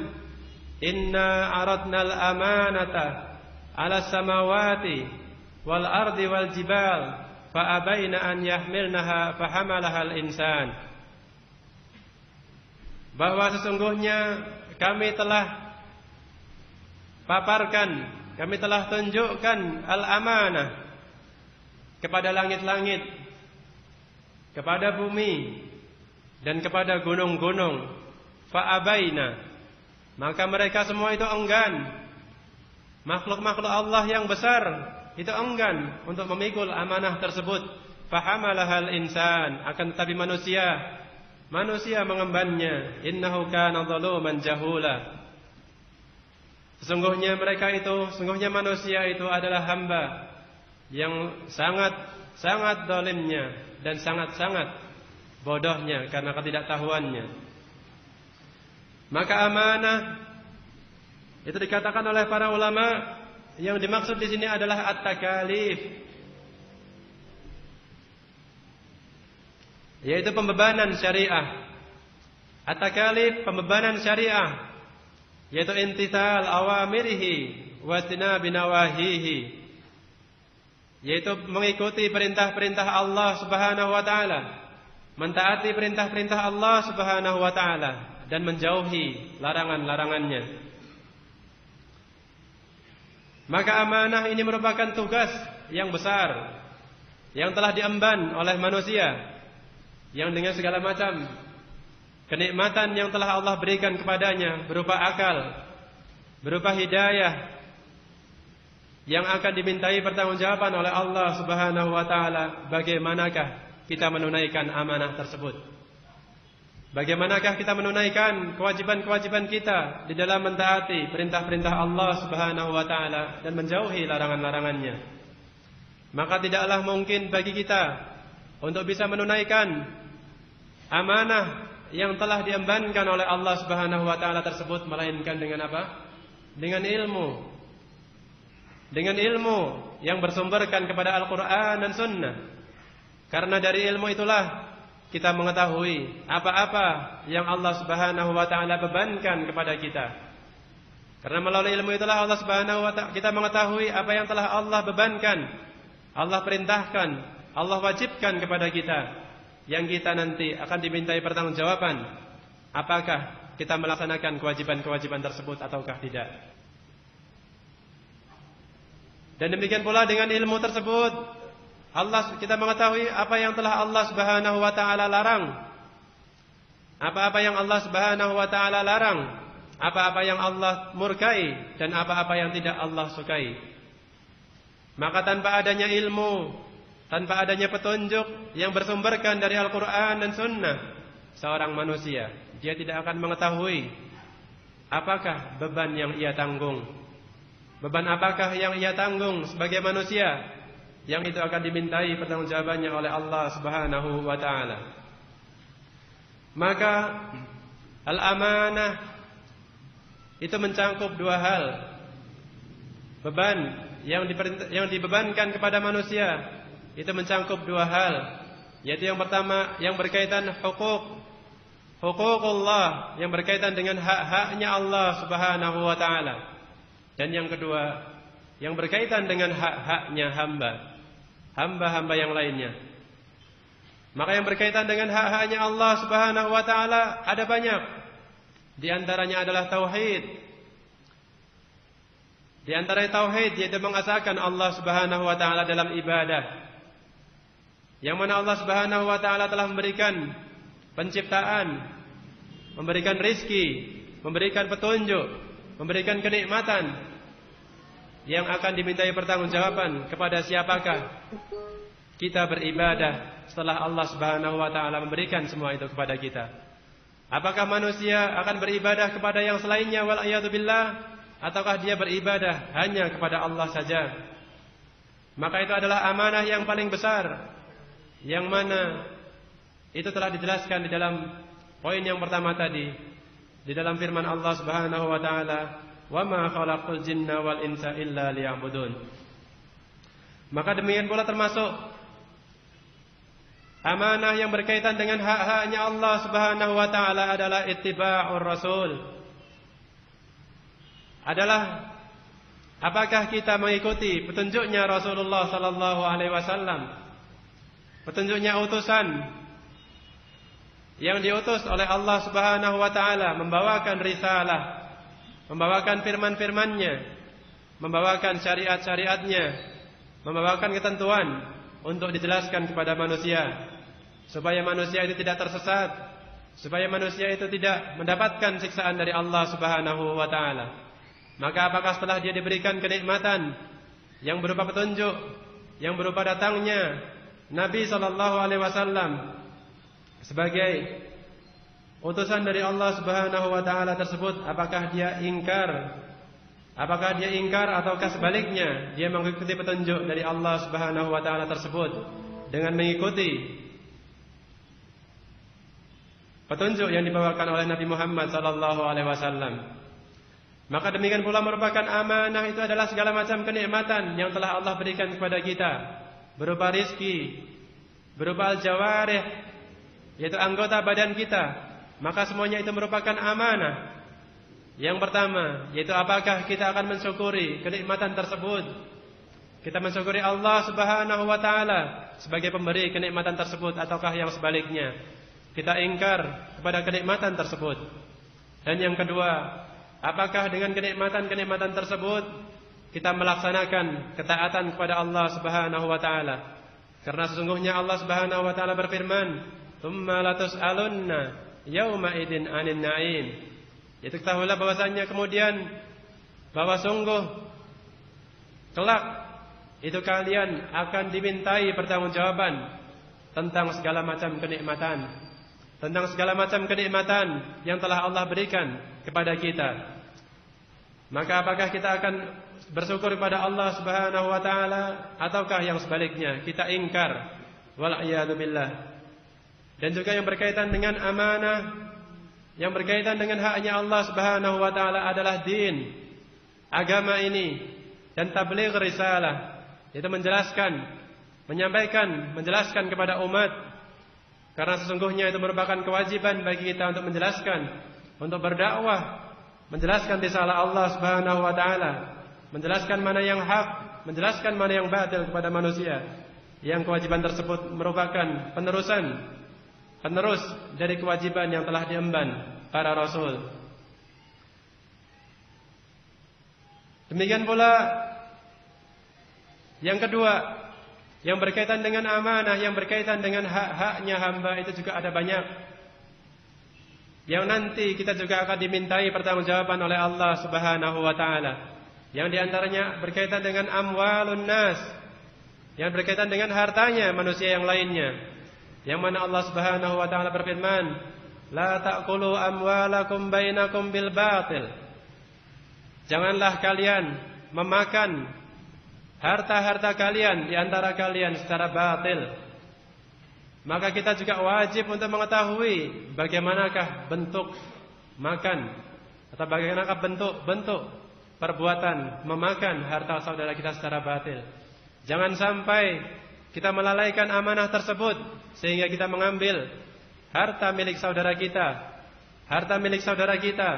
"Inna aradna al-amanata 'ala samawati wal ardi wal jibal fa abaina an yahmilnaha fa hamalaha al-insan." Bahwa sesungguhnya kami telah paparkan, kami telah tunjukkan al-amanah kepada langit-langit, kepada bumi, dan kepada gunung-gunung. Fa'abaina, maka mereka semua itu enggan. Makhluk-makhluk Allah yang besar itu enggan untuk memikul amanah tersebut. Fahamalahal insan, akan tetapi manusia mengembannya. Innahu kana zaluman jahula. Sesungguhnya manusia itu adalah hamba yang sangat zalimnya dan sangat bodohnya karena ketidaktahuannya. Maka amanah itu dikatakan oleh para ulama, yang dimaksud di sini adalah at-takalif, yaitu pembebanan syariah. At-takalif, pembebanan syariah, yaitu imtithal awamirihi wa istinabi nawahihi, yaitu mengikuti perintah-perintah Allah Subhanahu wa taala, mentaati perintah-perintah Allah Subhanahu wa taala, dan menjauhi larangan-larangannya. Maka amanah ini merupakan tugas yang besar yang telah diemban oleh manusia, yang dengan segala macam kenikmatan yang telah Allah berikan kepadanya berupa akal, berupa hidayah, yang akan dimintai pertanggungjawaban oleh Allah Subhanahu wa taala. Bagaimanakah kita menunaikan amanah tersebut? Bagaimanakah kita menunaikan kewajiban-kewajiban kita di dalam mentaati perintah-perintah Allah Subhanahu wa taala dan menjauhi larangan-larangannya? Maka tidaklah mungkin bagi kita untuk bisa menunaikan amanah yang telah diembankan oleh Allah Subhanahu wa taala tersebut melainkan dengan apa? Dengan ilmu. Dengan ilmu yang bersumberkan kepada Al-Quran dan Sunnah. Karena dari ilmu itulah kita mengetahui apa-apa yang Allah Subhanahu wa taala bebankan kepada kita. Karena melalui ilmu itulah Allah Subhanahu wa taala kita mengetahui apa yang telah Allah bebankan, Allah perintahkan, Allah wajibkan kepada kita, yang kita nanti akan dimintai pertanggungjawaban apakah kita melaksanakan kewajiban-kewajiban tersebut ataukah tidak. Dan demikian pula dengan ilmu tersebut kita mengetahui apa yang telah Allah Subhanahu wa taala larang, apa-apa yang Allah Subhanahu wa taala larang, apa-apa yang Allah murkai, dan apa-apa yang tidak Allah sukai. Maka tanpa adanya ilmu, tanpa adanya petunjuk yang bersumberkan dari Al-Quran dan Sunnah, seorang manusia dia tidak akan mengetahui apakah beban yang ia tanggung, beban apakah yang ia tanggung sebagai manusia, yang itu akan dimintai pertanggungjawabannya oleh Allah Subhanahu wa taala. Maka al-amanah itu mencakup dua hal. Beban yang dibebankan kepada manusia itu mencakup dua hal, yaitu yang pertama yang berkaitan huququllah, yang berkaitan dengan hak-haknya Allah Subhanahu wa taala. Dan yang kedua yang berkaitan dengan hak-haknya hamba-hamba yang lainnya. Maka yang berkaitan dengan hak-haknya Allah Subhanahu wa taala ada banyak. Di antaranya adalah tauhid. Di antara tauhid yaitu mengesahkan Allah Subhanahu wa taala dalam ibadah. Yang mana Allah Subhanahu wa taala telah memberikan penciptaan, memberikan rizki, memberikan petunjuk, memberikan kenikmatan yang akan dimintai pertanggungjawaban kepada siapakah kita beribadah setelah Allah Subhanahu wa taala memberikan semua itu kepada kita. Apakah manusia akan beribadah kepada yang selainnya wal a'yadu billah, ataukah dia beribadah hanya kepada Allah saja? Maka itu adalah amanah yang paling besar, yang mana itu telah dijelaskan di dalam poin yang pertama tadi, di dalam firman Allah Subhanahu wa taala, "Wa ma khalaqtul jinna wal insa illa liya'budun." Maka demikian pula termasuk amanah yang berkaitan dengan hak-haknya Allah Subhanahu wa taala adalah ittiba'ur rasul. Adalah apakah kita mengikuti petunjuknya Rasulullah sallallahu alaihi wasallam, petunjuknya utusan yang diutus oleh Allah Subhanahu wa taala, membawakan risalah, membawakan firman-firman-Nya, membawakan syariat-syariatnya, membawakan ketentuan untuk dijelaskan kepada manusia, supaya manusia itu tidak tersesat, supaya manusia itu tidak mendapatkan siksaan dari Allah Subhanahu wa taala. Maka apakah setelah dia diberikan kenikmatan yang berupa petunjuk, yang berupa datangnya Nabi sallallahu alaihi wasallam sebagai utusan dari Allah Subhanahu wa taala tersebut, apakah dia ingkar? Apakah dia ingkar ataukah sebaliknya dia mengikuti petunjuk dari Allah Subhanahu wa taala tersebut dengan mengikuti petunjuk yang dibawakan oleh Nabi Muhammad sallallahu alaihi wasallam? Maka demikian pula merupakan amanah itu adalah segala macam kenikmatan yang telah Allah berikan kepada kita, berupa rizki, berupa al-jawarih, yaitu anggota badan kita. Maka semuanya itu merupakan amanah. Yang pertama, yaitu apakah kita akan mensyukuri kenikmatan tersebut? Kita mensyukuri Allah Subhanahu wa taala sebagai pemberi kenikmatan tersebut, ataukah yang sebaliknya kita ingkar kepada kenikmatan tersebut? Dan yang kedua, apakah dengan kenikmatan-kenikmatan tersebut kita melaksanakan ketaatan kepada Allah Subhanahu wa taala? Karena sesungguhnya Allah Subhanahu wa taala berfirman, "Tsumma latus'alunna yauma idzin 'anin na'im." Itu ketahuilah bahwasanya kemudian bahwa sungguh kelak itu kalian akan dimintai pertanggungjawaban tentang segala macam kenikmatan, tentang segala macam kenikmatan yang telah Allah berikan kepada kita. Maka apakah kita akan bersyukur kepada Allah Subhanahu wa taala, ataukah yang sebaliknya kita ingkar? Wal a'yadu billah. Dan juga yang berkaitan dengan amanah, yang berkaitan dengan haknya Allah Subhanahu wa taala adalah din, agama ini, dan tabligh risalah, yaitu menjelaskan, menyampaikan, menjelaskan kepada umat. Karena sesungguhnya itu merupakan kewajiban bagi kita untuk menjelaskan, untuk berdakwah, menjelaskan risalah Allah Subhanahu wa taala, menjelaskan mana yang hak, menjelaskan mana yang batil kepada manusia. Yang kewajiban tersebut merupakan penerus dari kewajiban yang telah diemban para rasul. Demikian pula yang kedua, yang berkaitan dengan amanah, yang berkaitan dengan hak-haknya hamba, itu juga ada banyak yang nanti kita juga akan dimintai pertanggungjawaban oleh Allah Subhanahu wa taala. Yang diantaranya berkaitan dengan amwalun nas, yang berkaitan dengan hartanya manusia yang lainnya. Yang mana Allah Subhanahu wa taala berfirman, "La ta'kulu amwalakum bainakum bil batil." Janganlah kalian memakan harta-harta kalian di antara kalian secara batil. maka kita juga wajib untuk mengetahui bagaimanakah bentuk makan atau bagaimanakah bentuk perbuatan memakan harta saudara kita secara batil. Jangan sampai kita melalaikan amanah tersebut sehingga kita mengambil harta milik saudara kita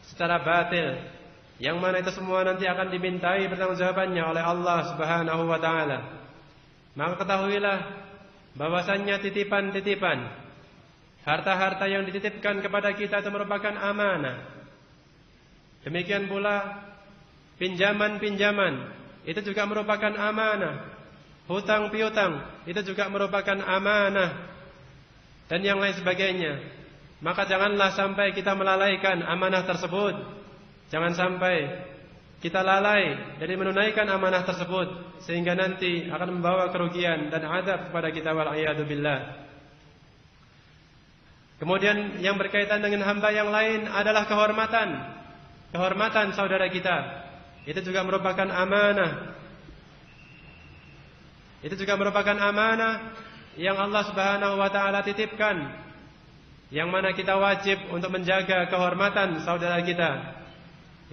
secara batil, yang mana itu semua nanti akan dimintai pertanggungjawabannya oleh Allah Subhanahu wa taala. Maka ketahuilah bahwasannya titipan-titipan, harta-harta yang dititipkan kepada kita itu merupakan amanah. Demikian pula pinjaman-pinjaman itu juga merupakan amanah. Hutang piutang itu juga merupakan amanah, dan yang lain sebagainya. Maka janganlah sampai kita melalaikan amanah tersebut. Jangan sampai kita lalai dari menunaikan amanah tersebut, sehingga nanti akan membawa kerugian dan azab kepada kita, wal'iyadu billah. Kemudian yang berkaitan dengan hamba yang lain adalah kehormatan saudara kita. Itu juga merupakan amanah. Itu juga merupakan amanah yang Allah Subhanahu wa taala titipkan, yang mana kita wajib untuk menjaga kehormatan saudara kita.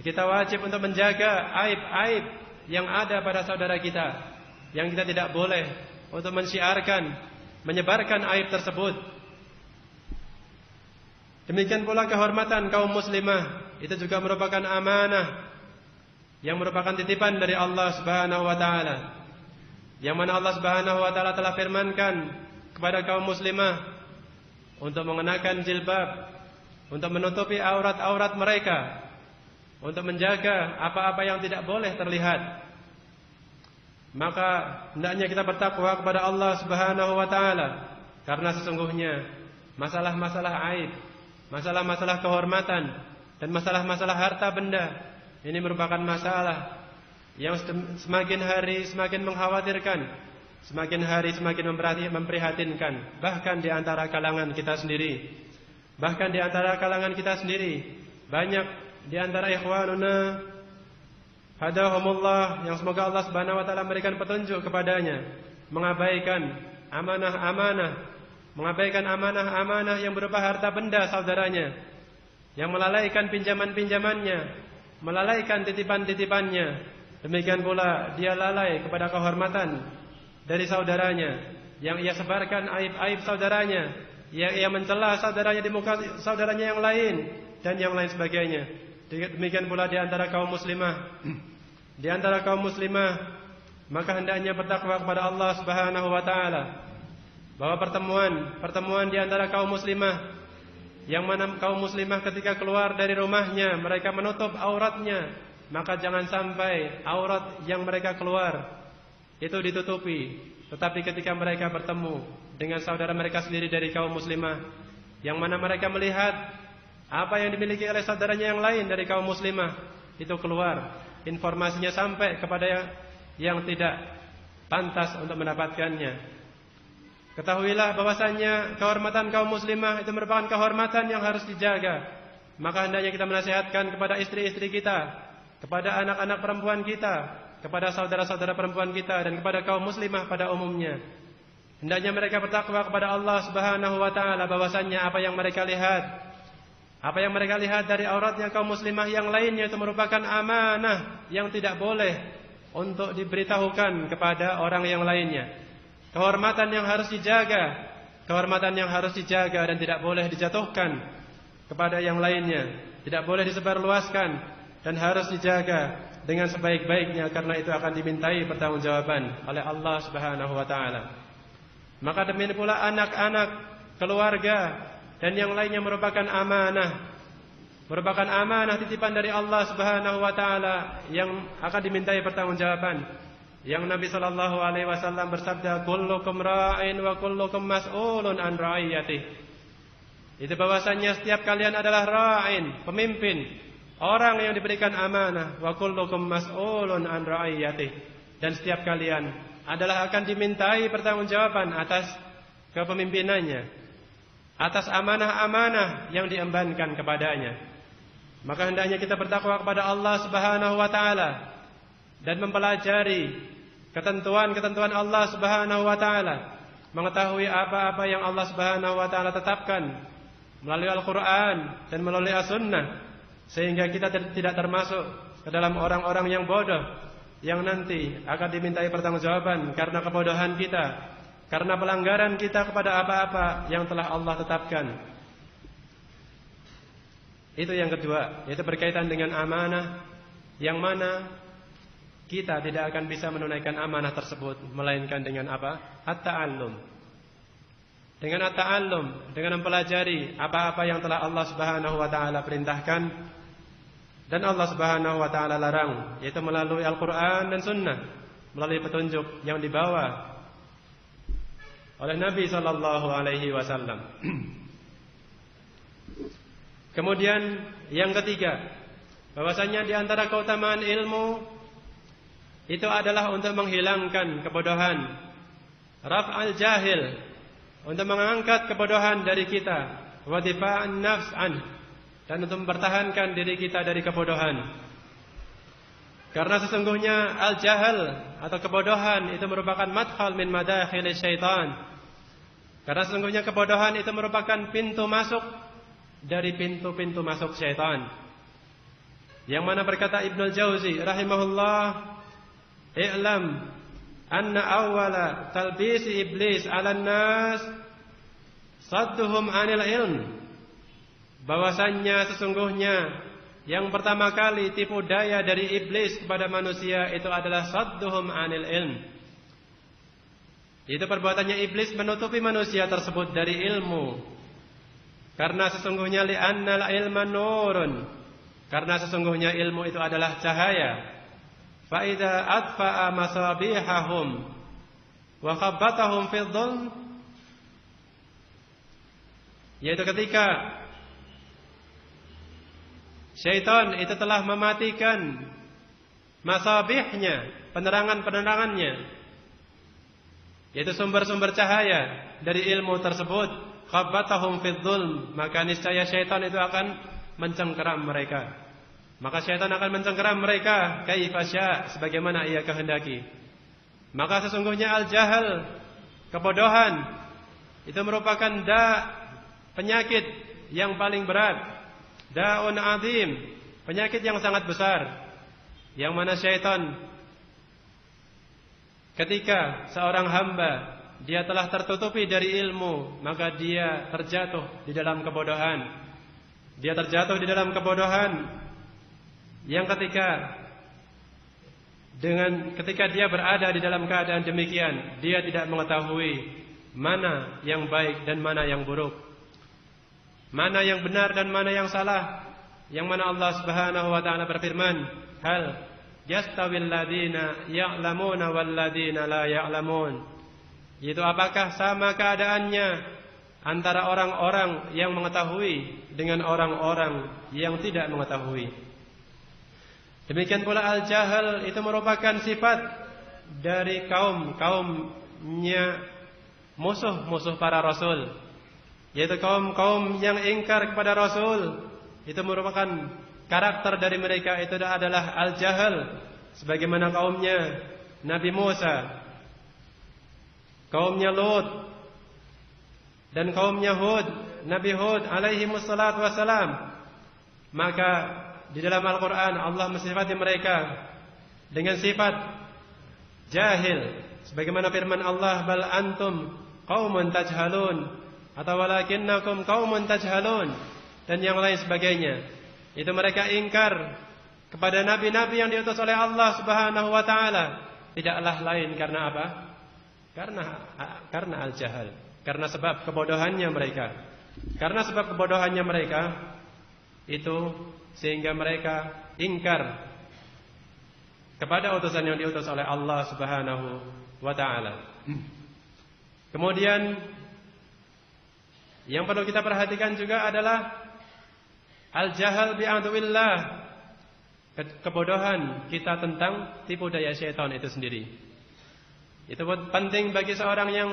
Kita wajib untuk menjaga aib-aib yang ada pada saudara kita, yang kita tidak boleh untuk mensyiarkan, menyebarkan aib tersebut. Demikian pula kehormatan kaum muslimah, itu juga merupakan amanah yang merupakan titipan dari Allah Subhanahu wa taala, yang mana Allah Subhanahu wa taala telah firmankan kepada kaum muslimah untuk mengenakan jilbab, untuk menutupi aurat-aurat mereka, untuk menjaga apa-apa yang tidak boleh terlihat. Maka hendaknya kita bertakwa kepada Allah Subhanahu wa taala, karena sesungguhnya masalah-masalah aib, masalah-masalah kehormatan, dan masalah-masalah harta benda ini merupakan masalah yang semakin hari semakin mengkhawatirkan, semakin hari semakin memprihatinkan, bahkan di antara kalangan kita sendiri. Bahkan di antara kalangan kita sendiri, banyak di antara ikhwanuna hadahumullah, yang semoga Allah Subhanahu wa taala memberikan petunjuk kepadanya, mengabaikan amanah yang berupa harta benda saudaranya, yang melalaikan pinjaman-pinjamannya, melalaikan titipan-titipannya. Demikian pula dia lalai kepada kehormatan dari saudaranya, yang ia sebarkan aib-aib saudaranya, yang ia mencela saudaranya di muka saudaranya yang lain, dan yang lain sebagainya. Demikian pula di antara kaum muslimah, maka hendaknya bertakwa kepada Allah Subhanahu wa taala, bahwa pertemuan di antara kaum muslimah, yang mana kaum muslimah ketika keluar dari rumahnya mereka menutup auratnya, maka jangan sampai aurat yang mereka keluar itu ditutupi. Tetapi ketika mereka bertemu dengan saudara mereka sendiri dari kaum muslimah, yang mana mereka melihat apa yang dimiliki oleh saudaranya yang lain dari kaum muslimah, itu keluar, informasinya sampai kepada yang tidak pantas untuk mendapatkannya. Ketahuilah bahwasannya kehormatan kaum muslimah itu merupakan kehormatan yang harus dijaga. Maka hendaknya kita menasihatkan kepada istri-istri kita, kepada anak-anak perempuan kita, kepada saudara-saudara perempuan kita, dan kepada kaum muslimah pada umumnya. Hendaknya mereka bertakwa kepada Allah Subhanahu wa taala, bahwasannya apa yang mereka lihat dari auratnya kaum muslimah yang lainnya itu merupakan amanah yang tidak boleh untuk diberitahukan kepada orang yang lainnya. Kehormatan yang harus dijaga dan tidak boleh dijatuhkan kepada yang lainnya, tidak boleh disebarluaskan, dan harus dijaga dengan sebaik-baiknya, karena itu akan dimintai pertanggungjawaban oleh Allah Subhanahu wa taala. Maka demikian pula anak-anak, keluarga, dan yang lainnya merupakan amanah titipan dari Allah Subhanahu wa taala yang akan dimintai pertanggungjawaban. Yang Nabi sallallahu alaihi wasallam bersabda, kullukum ra'in wa kullukum mas'ulun an ra'iyatihi. Itu bahwasanya setiap kalian adalah ra'in, pemimpin, orang yang diberikan amanah, wa kullukum mas'ulun an ra'iyatihi, dan setiap kalian adalah akan dimintai pertanggungjawaban atas kepemimpinannya, atas amanah-amanah yang diembankan kepadanya. Maka hendaknya kita bertakwa kepada Allah Subhanahu wa taala dan mempelajari ketentuan-ketentuan Allah Subhanahu wa taala, mengetahui apa-apa yang Allah Subhanahu wa taala tetapkan melalui Al-Qur'an dan melalui As-Sunnah, sehingga kita tidak termasuk ke dalam orang-orang yang bodoh yang nanti akan dimintai pertanggungjawaban karena kebodohan kita, karena pelanggaran kita kepada apa-apa yang telah Allah tetapkan. Itu yang kedua, yaitu berkaitan dengan amanah, yang mana kita tidak akan bisa menunaikan amanah tersebut melainkan dengan apa? At-ta'allum. Dengan at-ta'allum, dengan mempelajari apa-apa yang telah Allah Subhanahu wa taala perintahkan dan Allah Subhanahu wa taala larang, yaitu melalui Al-Qur'an dan Sunnah, melalui petunjuk yang dibawa oleh Nabi sallallahu alaihi wasallam. Kemudian yang ketiga, bahwasanya di antara keutamaan ilmu itu adalah untuk menghilangkan kebodohan, raf'al jahil, untuk mengangkat kebodohan dari kita, wa difa'an nafs an, dan untuk mempertahankan diri kita dari kebodohan. Karena sesungguhnya al-jahal atau kebodohan itu merupakan madkhal min madakhil syaitan. Karena sesungguhnya kebodohan itu merupakan pintu masuk dari pintu-pintu masuk syaitan. Yang mana berkata Ibnul Jauzi rahimahullah, "I'lam anna awwala talbisi iblis 'alan nas sadduhum 'anil ilm." Bahwasannya sesungguhnya yang pertama kali tipu daya dari iblis kepada manusia itu adalah sadduhum 'anil ilm. Itu perbuatannya iblis menutupi manusia tersebut dari ilmu. Karena sesungguhnya li'annal ilma nurun, karena sesungguhnya ilmu itu adalah cahaya. Fa idza atfa'a masabihahum wa khabbatahum fi dhulm, yaitu ketika syaitan itu telah mematikan masabihnya, penerangan-penerangannya, yaitu sumber-sumber cahaya dari ilmu tersebut, khabbatahum fi dhulm, maka niscaya syaitan itu akan mencengkeram mereka. Maka syaitan akan mencengkeram mereka kaifa sya', sebagaimana ia kehendaki. Maka sesungguhnya al-jahal, kebodohan, itu merupakan penyakit yang paling berat, da'un azim, penyakit yang sangat besar, yang mana syaitan ketika seorang hamba dia telah tertutupi dari ilmu, maka dia terjatuh di dalam kebodohan. Dia terjatuh di dalam kebodohan yang ketika dia berada di dalam keadaan demikian, dia tidak mengetahui mana yang baik dan mana yang buruk, mana yang benar dan mana yang salah. Yang mana Allah Subhanahu wa taala berfirman, "Hal yastawil ladina ya'lamuna wal ladina la ya'lamun." Yaitu apakah sama keadaannya antara orang-orang yang mengetahui dengan orang-orang yang tidak mengetahui. Demikian pula al-jahal itu merupakan sifat dari kaumnya musuh-musuh para rasul, yaitu kaum-kaum yang ingkar kepada rasul. Itu merupakan karakter dari mereka, itu adalah al-jahal, sebagaimana kaumnya Nabi Musa, kaumnya Lut, dan kaumnya Hud, Nabi Hud alaihi wassalatu wassalam. Maka di dalam Al-Quran Allah mensifati mereka dengan sifat jahil, sebagaimana firman Allah, "Bal antum qaumun tajhalun," atau "Walakinnakum qaumun tajhalun," dan yang lain sebagainya. Itu mereka ingkar kepada nabi-nabi yang diutus oleh Allah Subhanahu wa taala, tidaklah lain karena apa? Karena al-jahal, karena sebab kebodohannya mereka. Karena sebab kebodohannya mereka itu sehingga mereka ingkar kepada utusan yang diutus oleh Allah Subhanahu wa taala. Kemudian yang perlu kita perhatikan juga adalah al-jahal bi'aduillah, kebodohan kita tentang tipu daya syaitan itu sendiri. Itu penting bagi seorang yang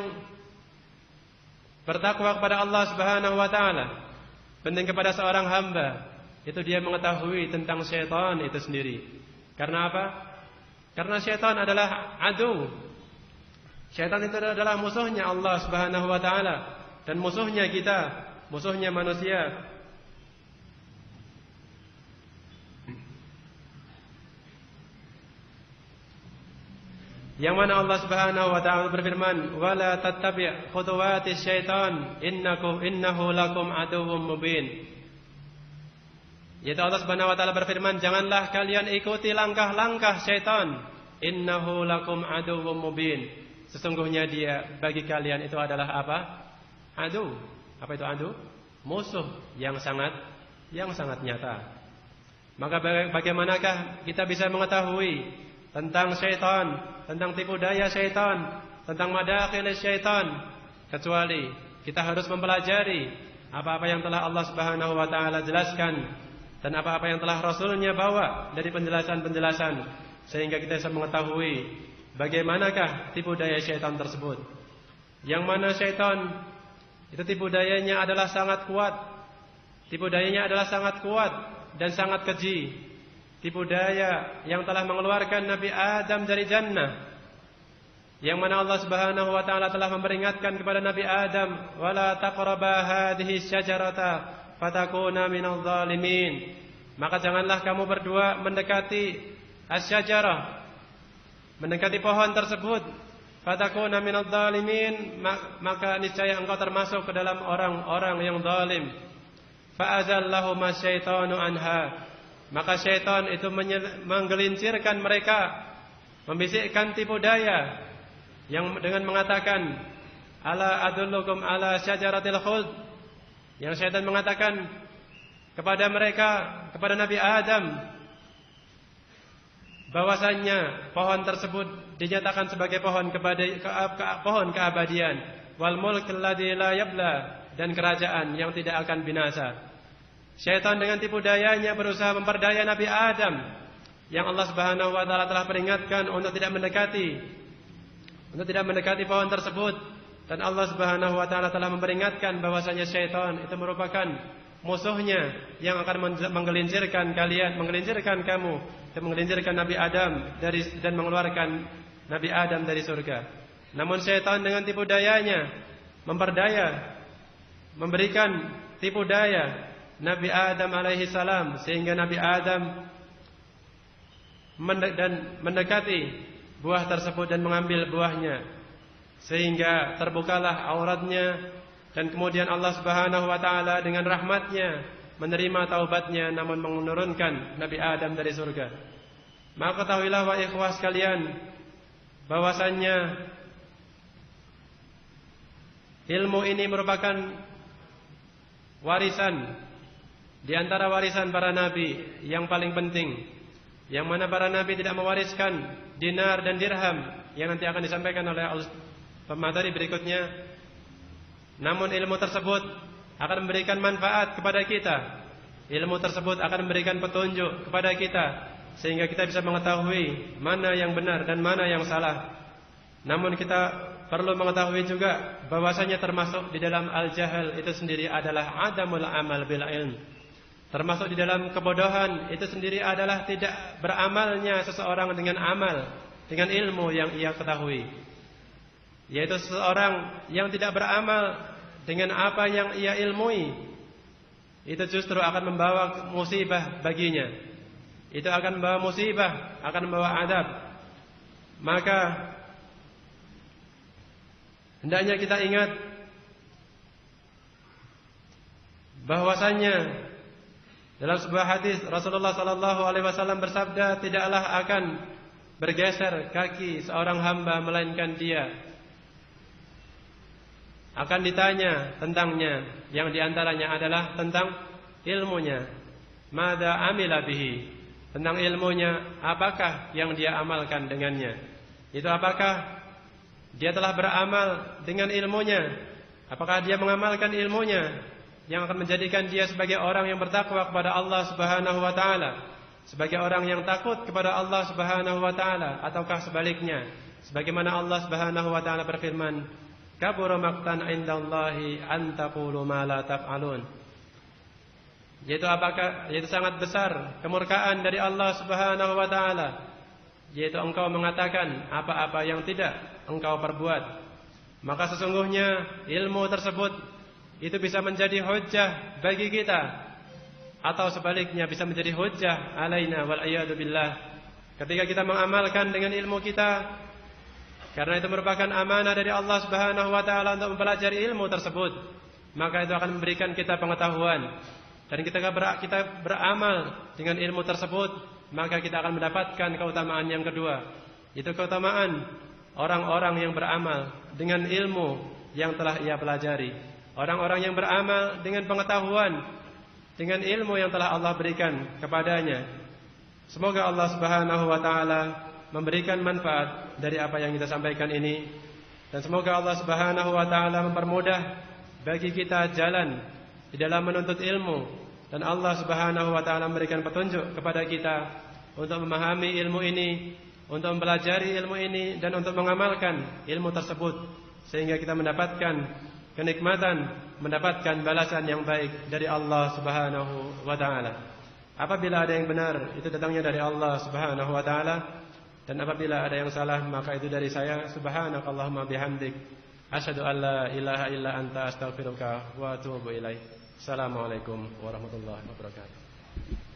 bertakwa kepada Allah Subhanahu wa taala. Penting kepada seorang hamba itu dia mengetahui tentang syaitan itu sendiri. Karena apa? Karena syaitan adalah adu Syaitan itu adalah musuhnya Allah Subhanahu wa taala dan musuhnya kita, musuhnya manusia. Yang mana Allah Subhanahu wa taala berfirman, "Wala tattabi' khutuwatis syaitan, innahu lakum aduwwum mubin." Yaitu Allah Subhanahu wa taala berfirman, janganlah kalian ikuti langkah-langkah syaitan, innahu lakum aduwwum mubin. Sesungguhnya dia bagi kalian itu adalah apa? Adu. Apa itu adu? Musuh yang sangat nyata. Maka bagaimanakah kita bisa mengetahui tentang syaitan, tentang tipu daya syaitan, tentang madakhil syaitan, kecuali kita harus mempelajari apa-apa yang telah Allah Subhanahu wa taala jelaskan dan apa-apa yang telah Rasulnya bawa dari penjelasan-penjelasan, sehingga kita bisa mengetahui bagaimanakah tipu daya syaitan tersebut. Yang mana syaitan itu tipu dayanya adalah sangat kuat. Tipu dayanya adalah sangat kuat dan sangat keji. Tipu daya yang telah mengeluarkan Nabi Adam dari jannah, yang mana Allah Subhanahu wa taala telah memperingatkan kepada Nabi Adam, "Wala taqraba hadhihi syajarata fatakuna minadh dhalimin." Maka janganlah kamu berdua mendekati asy-syajarah, mendekati pohon tersebut, fatakuna minadh dhalimin, maka niscaya engkau termasuk ke dalam orang-orang yang zalim. Fa'azallahuma syaitanu anha. Maka syaitan itu menggelincirkan mereka, membisikkan tipu daya yang dengan mengatakan, "Ala adullukum ala syajaratil khuld." Yang syaitan mengatakan kepada mereka, kepada Nabi Adam, bahwasannya pohon tersebut dinyatakan sebagai pohon keabadian, wal mulk alladzi la yabla, dan kerajaan yang tidak akan binasa. Syaitan dengan tipu dayanya berusaha memperdaya Nabi Adam, yang Allah Subhanahu wa taala telah peringatkan untuk tidak mendekati pohon tersebut, dan Allah Subhanahu wa taala telah memperingatkan bahwasanya syaitan itu merupakan musuhnya yang akan menggelincirkan kamu dan menggelincirkan Nabi Adam dan mengeluarkan Nabi Adam dari surga. Namun syaitan dengan tipu dayanya memperdaya, memberikan tipu daya Nabi Adam alaihi salam, sehingga Nabi Adam mendekati buah tersebut dan mengambil buahnya, sehingga terbukalah auratnya, dan kemudian Allah Subhanahu wa taala dengan rahmatnya menerima taubatnya, namun menurunkan Nabi Adam dari surga. Maka ketahuilah wa ikhwah sekalian, bahwasannya ilmu ini merupakan warisan di antara warisan para nabi yang paling penting, yang mana para nabi tidak mewariskan dinar dan dirham yang nanti akan disampaikan oleh pemateri berikutnya. Namun ilmu tersebut akan memberikan manfaat kepada kita. Ilmu tersebut akan memberikan petunjuk kepada kita, sehingga kita bisa mengetahui mana yang benar dan mana yang salah. Namun kita perlu mengetahui juga bahwasanya termasuk di dalam al-jahal itu sendiri adalah adamul amal bil ilm. Termasuk di dalam kebodohan itu sendiri adalah tidak beramalnya seseorang dengan amal, dengan ilmu yang ia ketahui. Yaitu seseorang yang tidak beramal dengan apa yang ia ilmui, itu justru akan membawa musibah baginya. Itu akan membawa musibah, akan membawa adab. Maka hendaknya kita ingat bahwasanya dalam sebuah hadis Rasulullah sallallahu alaihi wasallam bersabda, tidaklah akan bergeser kaki seorang hamba melainkan dia akan ditanya tentangnya, yang diantaranya adalah tentang ilmunya. Mada amila bihi, tentang ilmunya, apakah yang dia amalkan dengannya. Itu apakah dia telah beramal dengan ilmunya, apakah dia mengamalkan ilmunya yang akan menjadikan dia sebagai orang yang bertakwa kepada Allah Subhanahu wa taala, sebagai orang yang takut kepada Allah Subhanahu wa taala, ataukah sebaliknya, sebagaimana Allah Subhanahu wa taala berfirman, kabura maqtan 'indallahi an taqulu ma la taf'alun. Yaitu sangat besar kemurkaan dari Allah Subhanahu wa taala yaitu engkau mengatakan apa-apa yang tidak engkau perbuat, maka sesungguhnya ilmu tersebut itu bisa menjadi hujjah bagi kita, atau sebaliknya bisa menjadi hujjah alaina wal iyadu billah ketika kita mengamalkan dengan ilmu kita. Karena itu merupakan amanah dari Allah Subhanahu wa taala untuk mempelajari ilmu tersebut, maka itu akan memberikan kita pengetahuan, dan kita beramal dengan ilmu tersebut, maka kita akan mendapatkan keutamaan yang kedua, itu keutamaan orang-orang yang beramal dengan ilmu yang telah ia pelajari, orang-orang yang beramal dengan pengetahuan, dengan ilmu yang telah Allah berikan kepadanya. Semoga Allah Subhanahu wa taala memberikan manfaat dari apa yang kita sampaikan ini, dan semoga Allah Subhanahu wa taala mempermudah bagi kita jalan di dalam menuntut ilmu, dan Allah Subhanahu wa taala memberikan petunjuk kepada kita untuk memahami ilmu ini, untuk mempelajari ilmu ini, dan untuk mengamalkan ilmu tersebut, sehingga kita mendapatkan kenikmatan, mendapatkan balasan yang baik dari Allah Subhanahu wa taala. Apabila ada yang benar, itu datangnya dari Allah Subhanahu wa taala, dan apabila ada yang salah, maka itu dari saya. Subhanakallahumma bihamdik, asyhadu an la ilaha illa anta, astaghfiruka wa atubu ilaik. Assalamualaikum warahmatullahi wabarakatuh.